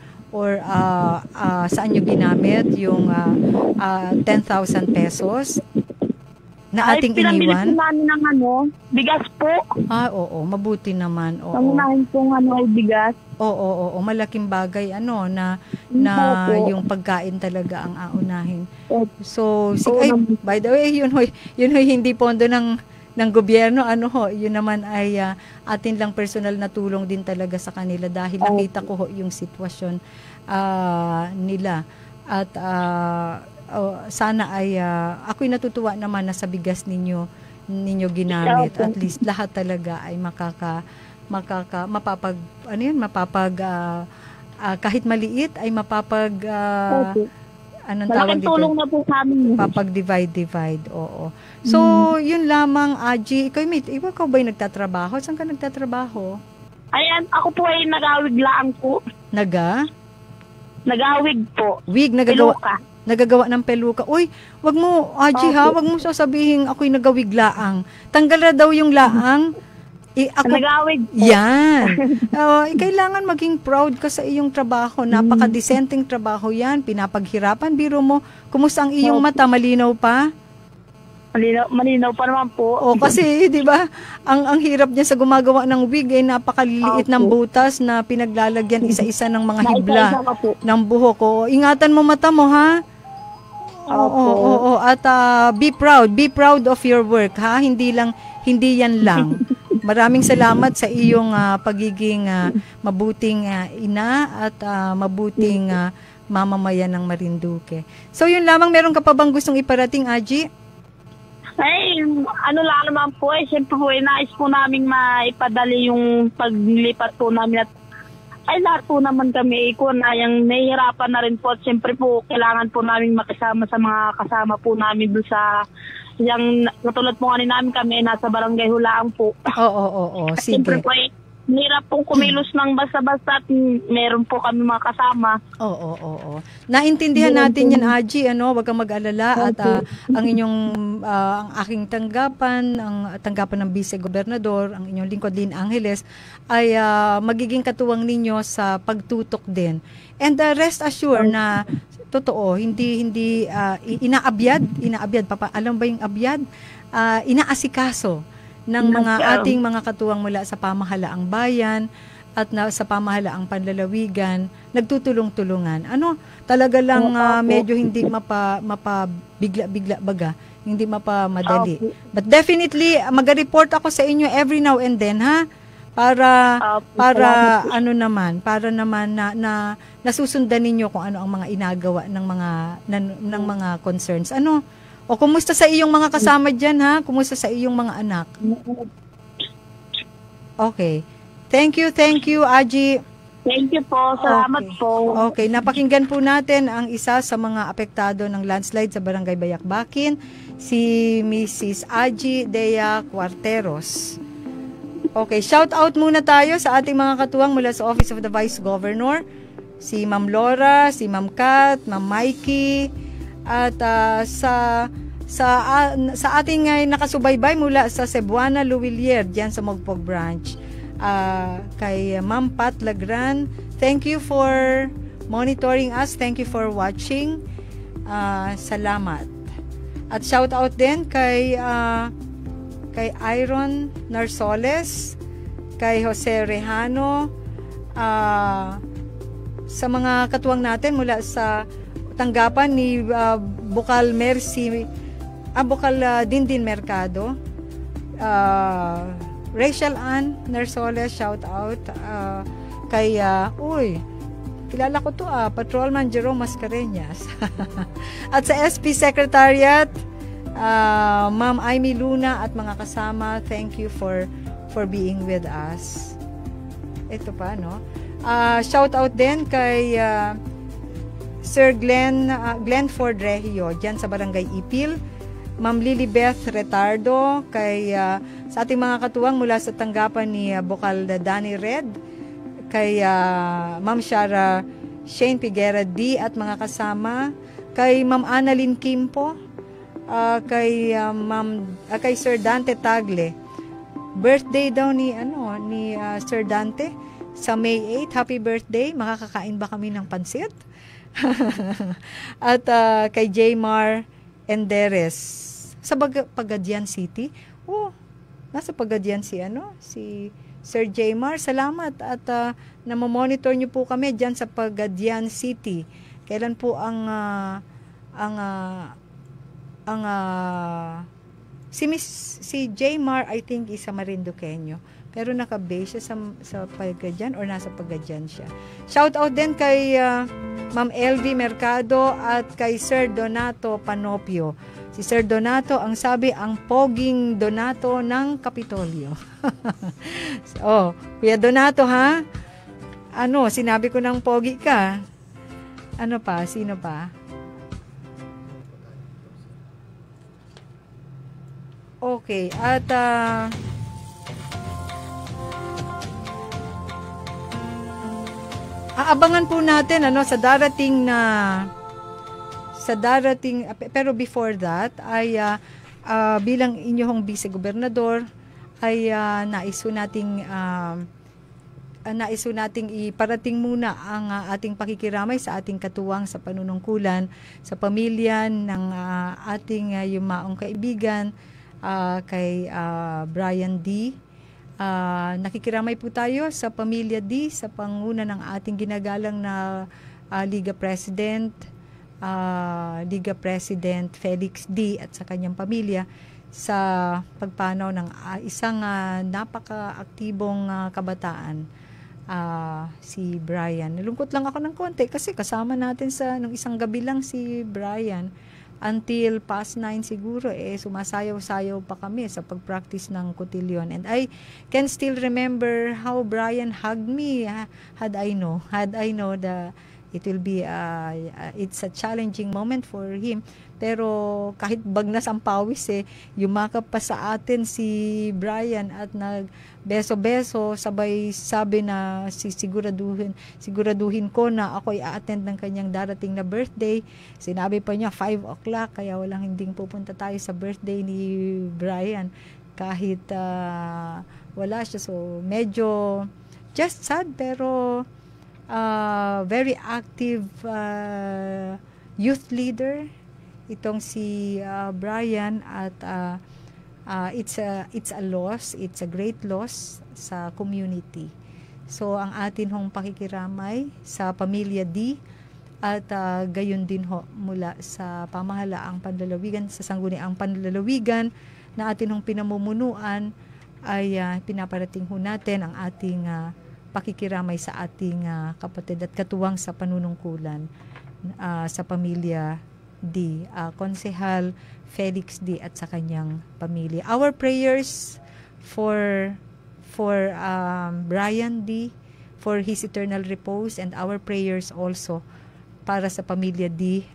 saan niyo ginamit yung 10,000 pesos na ating pinamili iniwan? po namin ng bigas po. Oo, mabuti naman. Oo. Pangunahin po ay bigas. Oo, malaking bagay na yung pagkain talaga ang aunahin. So, by the way, yun hoy hindi pondo ng gobyerno, yun naman ay atin lang personal na tulong din talaga sa kanila dahil nakita ko yung sitwasyon nila at sana ay ako'y natutuwa naman na sa bigas ninyo ginamit. At least lahat talaga ay kahit maliit ay anong tawag dito? Tulong na po kami. Divide. Oo. So, yun lamang, Aji. Ikaw ba'y nagtatrabaho? Saan ka nagtatrabaho? Ayan, ako po ay nagawig lang po. Nagawig po. Nagagawa ng peluka. Uy, wag mo, Aji wag mo sasabihin ako'y nagawig laang. Tanggal na daw yung laang. Nagawig po. Yan. Kailangan maging proud ka sa iyong trabaho. Napaka-decenting trabaho yan. Pinapaghirapan. Biro mo, kumusta ang iyong mata? Malinaw pa? Malinaw pa naman po. Kasi, di ba, ang hirap niya sa gumagawa ng wig, napakaliliit ng butas na pinaglalagyan isa-isa ng mga hibla ng buhok. Ingatan mo mata mo, ha? Oo. At be proud of your work, ha? Hindi yan lang. Maraming salamat sa iyong pagiging mabuting ina at mabuting mamamayan ng Marinduque. So, yun lamang. Meron ka pa bang gustong iparating, Aji? Ay, lang naman po siyempre po, nais po namin maipadali yung paglipat po namin at lahat po naman kami yung nahihirapan na rin po at siyempre po, kailangan po namin makisama sa mga kasama po namin doon sa yung katulad po namin kami nasa barangay Hulaan po. Oo, sige. Siyempre po hirap pong kumilos ng basta-basta at meron po kami mga kasama. Oo. Naintindihan natin yan, Aji, wag kang mag-alala at ang aking tanggapan, ang tanggapan ng Vice-Gobernador, ang inyong lingkod Lynn Angeles ay magiging katuwang ninyo sa pagtutok din. And rest assured na totoo, hindi inaabyad, alam ba yung abyad? Inaasikaso ng ating mga katuwang mula sa pamahalaang bayan at sa pamahalaang panlalawigan, nagtutulong-tulungan. Talaga lang medyo hindi mapabigla-bigla baga, hindi mapamadali. But definitely, mag-report ako sa inyo every now and then, ha? Para naman na nasusundan ninyo kung ano ang mga inagawa ng mga concerns. O kumusta sa iyong mga kasama diyan, ha? Kumusta sa iyong mga anak? Okay. Thank you, Aji. Thank you po. Salamat po. Okay, napakinggan po natin ang isa sa mga apektado ng landslide sa Barangay Bayakbakin, si Mrs. Aji Dea Cuarteros. Okay, shout out muna tayo sa ating mga katuwang mula sa Office of the Vice Governor, si Ma'am Laura, si Ma'am Kat, Ma'am Mikey, at sa ating nakasubaybay mula sa Cebuana, Luwilier, diyan sa Mogpog Branch, kay Ma'am Pat Lagran, thank you for monitoring us, thank you for watching, salamat. At shout out din kay Iron Narsoles, kay Jose Rejano, sa mga katuwang natin mula sa tanggapan ni Bukal Dindin Mercado, Rachel Ann Narsoles, shout out, kay kilala ko to, Patrolman Jerome Mascareñas. At sa SP Secretariat, Ma'am Amy Luna at mga kasama, thank you for being with us. Ito pa, shout out din kay Sir Glenn Ford Regio dyan sa Barangay Ipil, Ma'am Lilibeth Retardo, kay sa ating mga katuwang mula sa tanggapan ni Bukal Dani Red, kay Ma'am Shara Shane Figuera D at mga kasama, kay Ma'am Annalyn Kimpo, kay Sir Dante Tagle. Birthday daw ni Sir Dante sa May 8. Happy birthday. Makakakain ba kami ng pansit? At kay Jmar Enderes sa Pagadian City. Nasa Pagadian si Sir Jmar. Salamat at namomonitor niyo po kami diyan sa Pagadian City. Kailan po si Jmar, I think is sa Marinduqueño. Pero naka-base siya sa Pagadian or nasa Pagadian siya. Shout out din kay Ma'am LV Mercado at kay Sir Donato Panopio. Si Sir Donato, ang sabi, ang poging Donato ng Kapitolyo. Kuya Donato ha? Sinabi ko ng pogi ka. Ano pa? Sino pa? Okay, at aabangan po natin sa darating pero before that ay bilang inyong vice-gobernador ay nais nating iparating muna ang ating pakikiramay sa ating katuwang sa panunungkulan sa pamilya ng ating yumaong kaibigan kay Brian D. Nakikiramay po tayo sa pamilya D sa panguna ng ating ginagalang na Liga President Felix D. at sa kanyang pamilya sa pagpanaw ng isang napaka-aktibong kabataan, si Brian. Nalungkot lang ako ng konti kasi kasama natin nung isang gabi lang si Brian. Until past 9 siguro, sumasayaw-sayaw pa kami sa pag-practice ng cotillion. And I can still remember how Brian hugged me. Had I know that it will be, it's a challenging moment for him. Pero kahit bagnas ang pawis, yumakap pa sa atin si Brian at nagbeso-beso, sabay sabi na siguraduhin ko na ako ay a-attend ng kanyang darating na birthday. Sinabi pa niya 5 o'clock, kaya walang hinding pupunta tayo sa birthday ni Brian kahit wala siya. So medyo just sad, pero very active youth leader itong si Brian, at it's a loss, it's a great loss sa community. So ang atin hong pakikiramay sa pamilya D at gayon din mula sa pamahalaang panlalawigan, sa sangguniang panlalawigan na atin hong pinamumunuan, ay pinaparating natin ang ating pakikiramay sa ating kapatid at katuwang sa panunungkulan sa pamilya D, Konsehal Felix D. at sa kanyang pamilya. Our prayers for Brian D. for his eternal repose, and our prayers also para sa pamilya D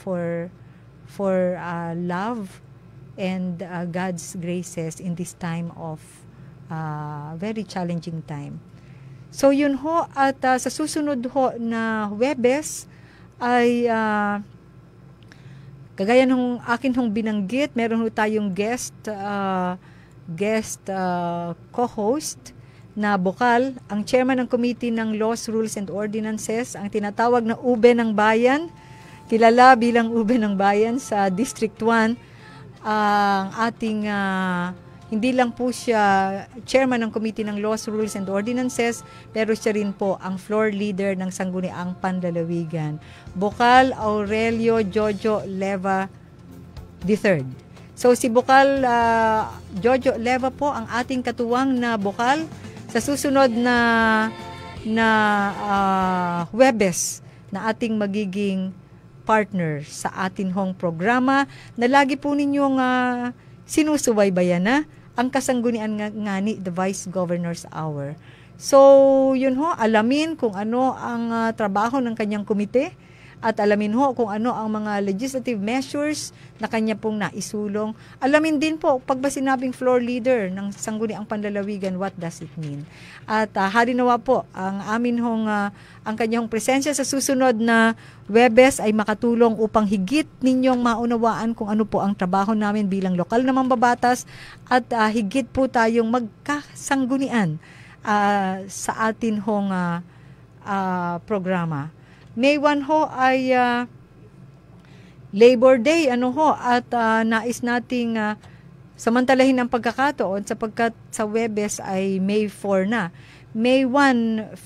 for love and God's graces in this time of very challenging time. So yun ho, at sa susunod ho na Huwebes ay kagaya nung akin hong binanggit, meron ho tayong guest co-host na bukal, ang chairman ng Committee ng Laws, Rules and Ordinances, ang tinatawag na Ube ng Bayan, kilala bilang Ube ng Bayan sa District 1, ang ating hindi lang po siya chairman ng Committee ng Laws, Rules and Ordinances, pero siya rin po ang floor leader ng Sangguniang Panlalawigan. Bukal Aurelio Jojo Leva III. So si Bukal Jojo Leva po ang ating katuwang na bukal sa susunod na Huwebes na ating magiging partner sa atin hong programa na lagi po ninyong sinusubaybayan na ang kasanggunian ngani, the Vice Governor's Hour. So, yun ho, alamin kung ano ang trabaho ng kanyang komite at alamin ho kung ano ang mga legislative measures na kanya pong naisulong. Alamin din po, pag ba sinabing floor leader ng Sangguniang Panlalawigan, what does it mean? At harinawa po ang amin hong ang kanyang presensya sa susunod na Webes ay makatulong upang higit ninyong maunawaan kung ano po ang trabaho namin bilang lokal na mambabatas at higit po tayong magkasanggunian sa atin hong programa. May 1 ho ay Labor Day at nais nating samantalahin ang pagkakataon sapagkat sa Webes ay May 4 na. May 1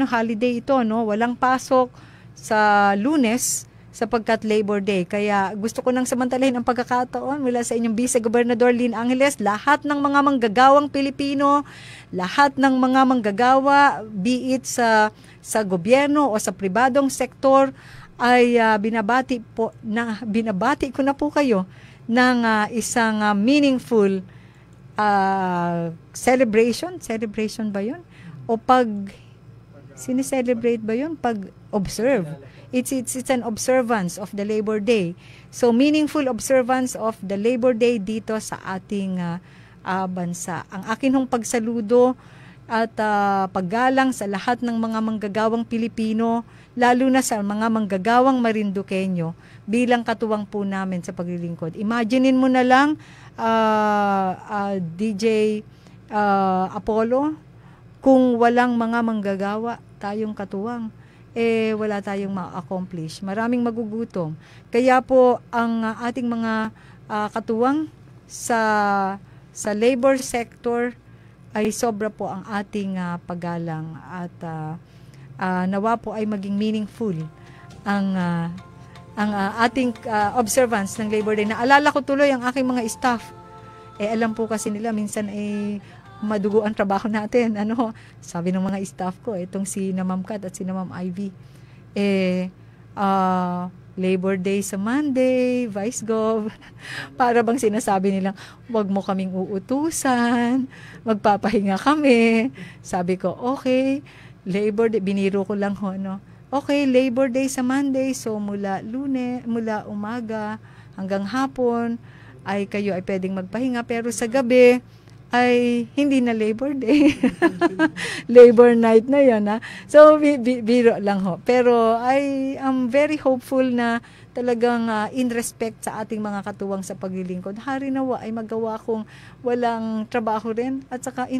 holiday ito, walang pasok sa Lunes sapagkat Labor Day. Kaya gusto ko nang samantalahin ang pagkakataon mula sa inyong Vice Gobernador Lynn Angeles, lahat ng mga manggagawang Pilipino, lahat ng mga manggagawa, be it sa gobyerno o sa pribadong sektor, ay binabati ko na po kayo ng isang meaningful celebration ba yun? O sineselebrate ba yun? Pag-observe. It's an observance of the Labor Day. So, meaningful observance of the Labor Day dito sa ating bansa. Ang akin hong pagsaludo at paggalang sa lahat ng mga manggagawang Pilipino, lalo na sa mga manggagawang Marinduqueño, bilang katuwang po namin sa paglilingkod. Imaginein mo na lang, DJ Apollo, kung walang mga manggagawa tayong katuwang, wala tayong ma-accomplish. Maraming magugutom. Kaya po, ang ating mga katuwang sa labor sector ay sobra po ang ating paggalang at nawa po ay maging meaningful ang ating observance ng Labor Day. Naalala ko tuloy ang aking mga staff. Alam po kasi nila minsan madugo ang trabaho natin. Sabi ng mga staff ko, itong si na Ma'am Kat at si na Ma'am Ivy, Labor Day sa Monday, Vice Gov. Para bang sinasabi nilang, wag mo kaming uutusan, magpapahinga kami. Sabi ko, okay, Labor Day, biniro ko lang ho, Okay, Labor Day sa Monday, so mula umaga hanggang hapon, ay kayo ay pwedeng magpahinga, pero sa gabi, ay hindi na Labor Day. Labor night na yun. So, biro lang ho. Pero I am very hopeful na talagang in respect sa ating mga katuwang sa paglilingkod, harinawa ay magawa kung walang trabaho rin. At saka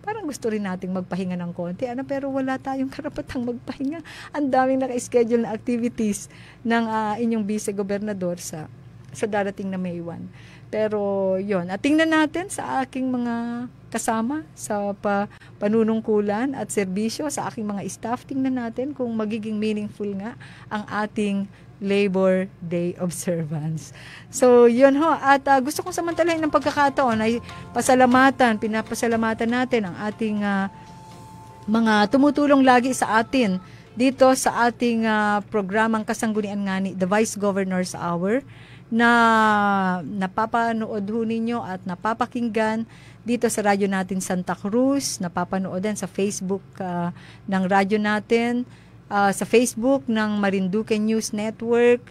parang gusto rin nating magpahinga ng konti. Pero wala tayong karapatang magpahinga. Ang daming naka-schedule na activities ng inyong vice-gobernador sa darating na May 1. Pero yun, at tingnan natin sa aking mga kasama sa panunungkulan at serbisyo, sa aking mga staff, tingnan natin kung magiging meaningful nga ang ating Labor Day observance. So yun ho, at gusto kong samantalahin ng pagkakataon ay pinapasalamatan natin ang ating mga tumutulong lagi sa atin dito sa ating programang Kasanggunian Ngani, The Vice Governor's Hour, na napapanood ho ninyo at napapakinggan dito sa radyo natin Santa Cruz, napapanood din sa Facebook ng radyo natin, sa Facebook ng Marinduque News Network,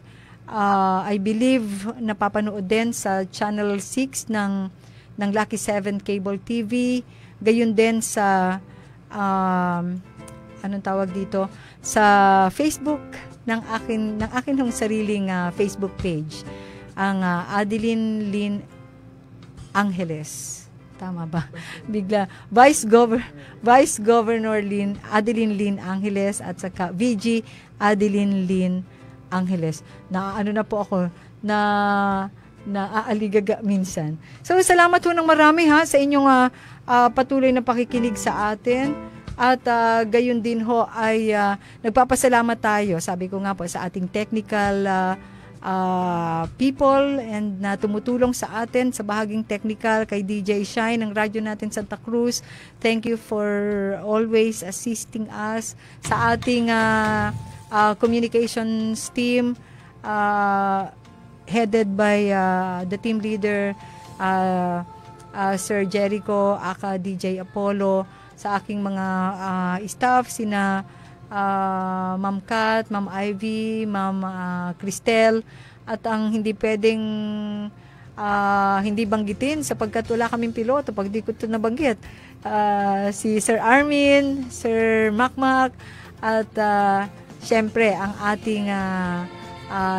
I believe napapanood din sa Channel 6 ng Lucky 7 Cable TV, gayon din sa anong tawag dito, sa Facebook ng akin hong sariling Facebook page, ang Adeline Lynn Angeles. Tama ba? Bigla. Vice Governor Adeline Lynn Angeles at saka VG Adeline Lynn Angeles. Na po ako na aaligaga minsan. So salamat ho ng marami sa inyong patuloy na pakikinig sa atin. At gayon din ho ay nagpapasalamat tayo, sabi ko nga po, sa ating technical people and na tumutulong sa atin sa bahaging technical, kay DJ Shine ng radyo natin Santa Cruz. Thank you for always assisting us. Sa ating communications team, headed by the team leader, Sir Jericho, aka DJ Apollo, sa aking mga staff, sina Ma'am Kat, Ma'am Ivy, Ma'am Cristel, at ang hindi pwedeng hindi banggitin sapagkat wala kaming piloto pag di ko ito nabanggit. Si Sir Armin, Sir Makmak, at syempre ang ating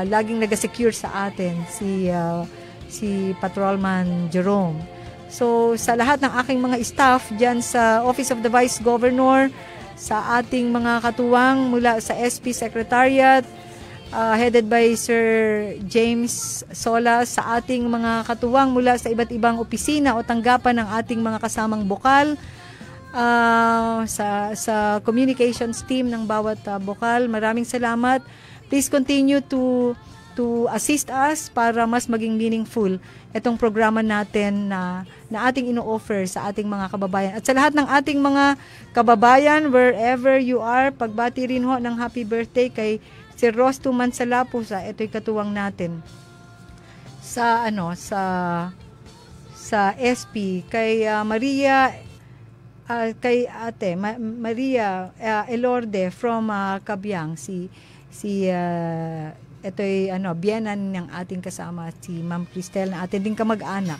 laging nag-secure sa atin, si Patrolman Jerome. So sa lahat ng aking mga staff dyan sa Office of the Vice Governor, sa ating mga katuwang mula sa SP Secretariat, headed by Sir James Solas, sa ating mga katuwang mula sa iba't ibang opisina o tanggapan ng ating mga kasamang bokal, sa communications team ng bawat bokal, maraming salamat. Please continue to assist us para mas maging meaningful itong programa natin na ating ino-offer sa ating mga kababayan. At sa lahat ng ating mga kababayan, wherever you are, pagbati rin ho ng happy birthday kay si Rostu Mansalapusa. Ito'y katuwang natin sa SP, kay Maria, kay Ate Maria Elorde from Cabiang, ito'y biyenan ng ating kasama, si Ma'am Cristel, na atin din kamag-anak.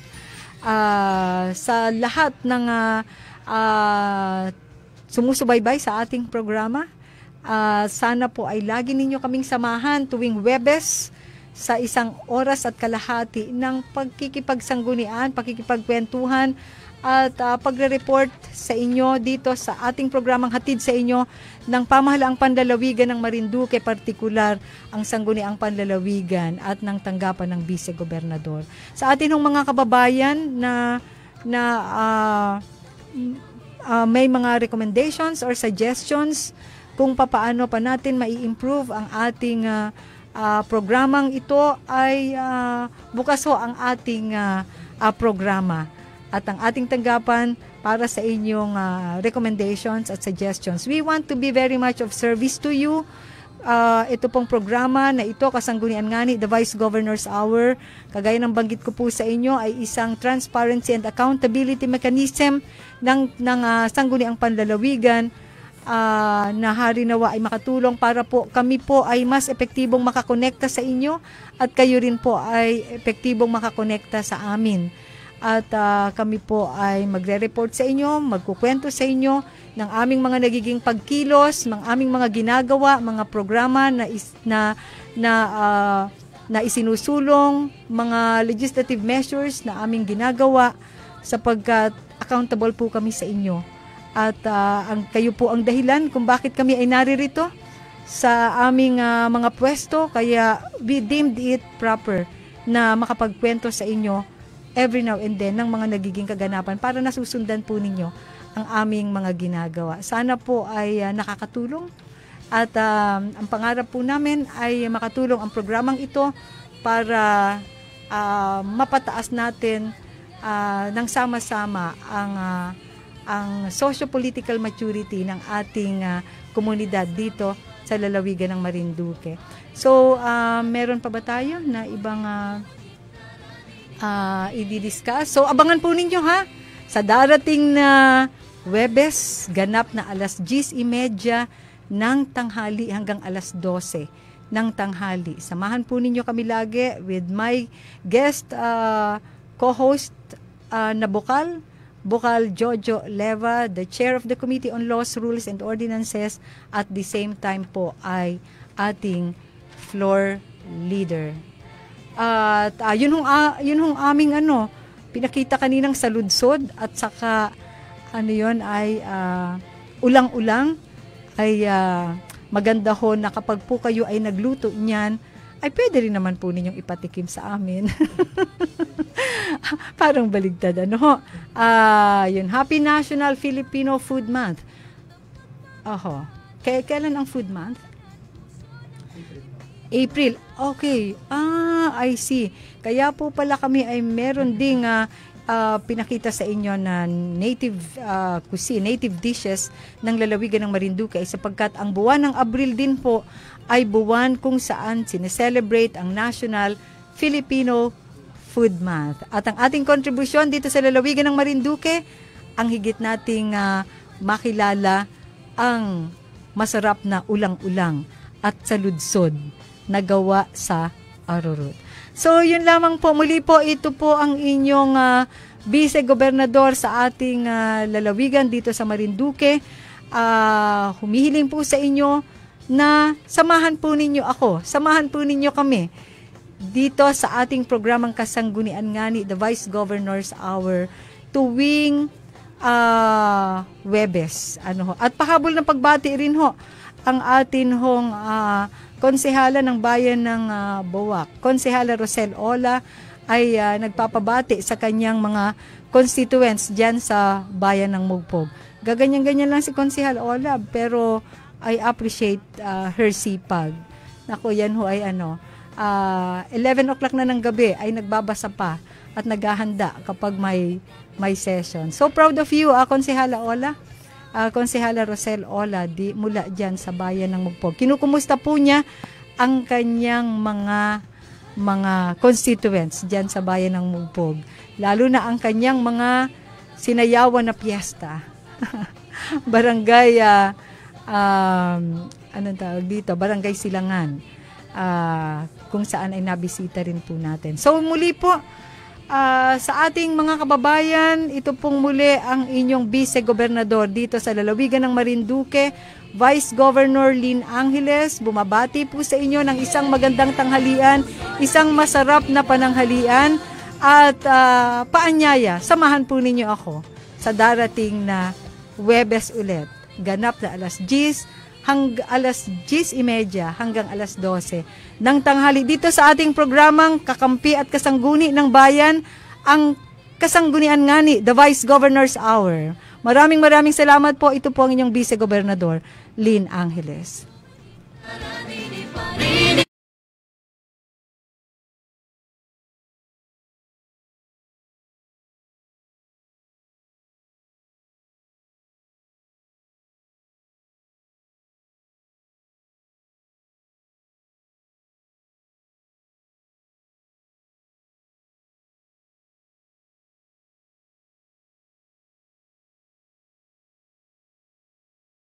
Sa lahat ng sumusubaybay sa ating programa, sana po ay lagi ninyo kaming samahan tuwing Webes sa 1 oras at kalahati ng pagkikipagsanggunian, pakikipagkwentuhan at pagre-report sa inyo dito sa ating programang hatid sa inyo ng Pamahalaang Panlalawigan ng Marinduque, partikular ang Sangguniang Panlalawigan at ng tanggapan ng Vice-Gobernador. Sa atin ng mga kababayan na may mga recommendations or suggestions kung papaano pa natin mai-improve ang ating programang ito, ay bukas ho ang ating programa at ang ating tanggapan para sa inyong recommendations at suggestions. We want to be very much of service to you. Ito pong programa na ito, Kasanggunian Ngani, The Vice Governor's Hour, kagaya ng banggit ko po sa inyo, ay isang transparency and accountability mechanism ng Sangguniang Panlalawigan, na harinawa ay makatulong para po kami po ay mas epektibong makakonekta sa inyo at kayo rin po ay epektibong makakonekta sa amin. At kami po ay magre-report sa inyo, magkukwento sa inyo ng aming mga nagiging pagkilos, ng aming mga ginagawa, mga programa na isinusulong, mga legislative measures na aming ginagawa, sapagkat accountable po kami sa inyo. At kayo po ang dahilan kung bakit kami ay naririto sa aming mga pwesto, kaya we deemed it proper na makapagkwento sa inyo every now and then ng mga nagiging kaganapan para nasusundan po ninyo ang aming mga ginagawa. Sana po ay nakakatulong at ang pangarap po namin ay makatulong ang programang ito para mapataas natin ng sama-sama ang socio-political maturity ng ating komunidad dito sa lalawigan ng Marinduque. So, meron pa ba tayo na ibang i-discuss? So, abangan po ninyo ha, sa darating na Webes, ganap na alas 10:30 ng tanghali hanggang alas 12 ng tanghali. Samahan po ninyo kami lagi with my guest co-host na Bokal Jojo Leva, the chair of the Committee on Laws, Rules and Ordinances, at the same time po ay ating floor leader. At yun hong aming pinakita kaninang saludsod, at saka ay ulang-ulang ay maganda ho na kapag po kayo ay nagluto niyan, ay pwede rin naman po ninyong ipatikim sa amin. Parang baligtad yun, Happy National Filipino Food Month. Kailan ang Food Month? April. Okay. I see. Kaya po pala kami ay meron ding pinakita sa inyo na native cuisine, native dishes ng lalawigan ng Marinduque, sapagkat ang buwan ng Abril din po ay buwan kung saan sineselebrate ang National Filipino Food Month. At ang ating kontribusyon dito sa lalawigan ng Marinduque, ang higit nating makilala ang masarap na ulang-ulang at saludsod na gawa sa arrowroot. So, yun lamang po. Muli po, ito po ang inyong vice-gobernador sa ating lalawigan dito sa Marinduque. Humihiling po sa inyo na samahan po ninyo ako, samahan po ninyo kami dito sa ating programang Kasanggunian Ngani, the Vice Governor's Hour, tuwing Webes. At pahabol ng pagbati rin ho ang atin hong konsehala ng bayan ng Boac, Konsehala Rosel Ola, ay nagpapabati sa kanyang mga constituents dyan sa bayan ng Mugpog. Gaganyan-ganyan lang si Konsehal Ola, pero I appreciate her sipag. Naku, yan ho ay 11 o'clock na ng gabi ay nagbabasa pa at naghahanda kapag may session. So proud of you, Konsehala Ola. Konsehala Rosel Ola mula dyan sa bayan ng Mugpog. Kinukumusta po niya ang kanyang mga constituents dyan sa bayan ng Mugpog. Lalo na ang kanyang mga sinayawan na piyesta. Barangay, anong tawag dito? Barangay Silangan. Kung saan ay nabisita rin po natin. So muli po, sa ating mga kababayan, ito pong muli ang inyong vice-gobernador dito sa lalawigan ng Marinduque, Vice Governor Lynn Angeles. Bumabati po sa inyo ng isang magandang tanghalian, isang masarap na pananghalian, at paanyaya, samahan po ninyo ako sa darating na Webes ulit. Ganap na alas 10:30 hanggang alas 12 ng tanghali dito sa ating programang Kakampi at Kasangguni ng Bayan, ang Kasanggunian Ngani, the Vice Governor's Hour. Maraming salamat po. Ito po ang inyong Vice Gobernador, Lynn Angeles.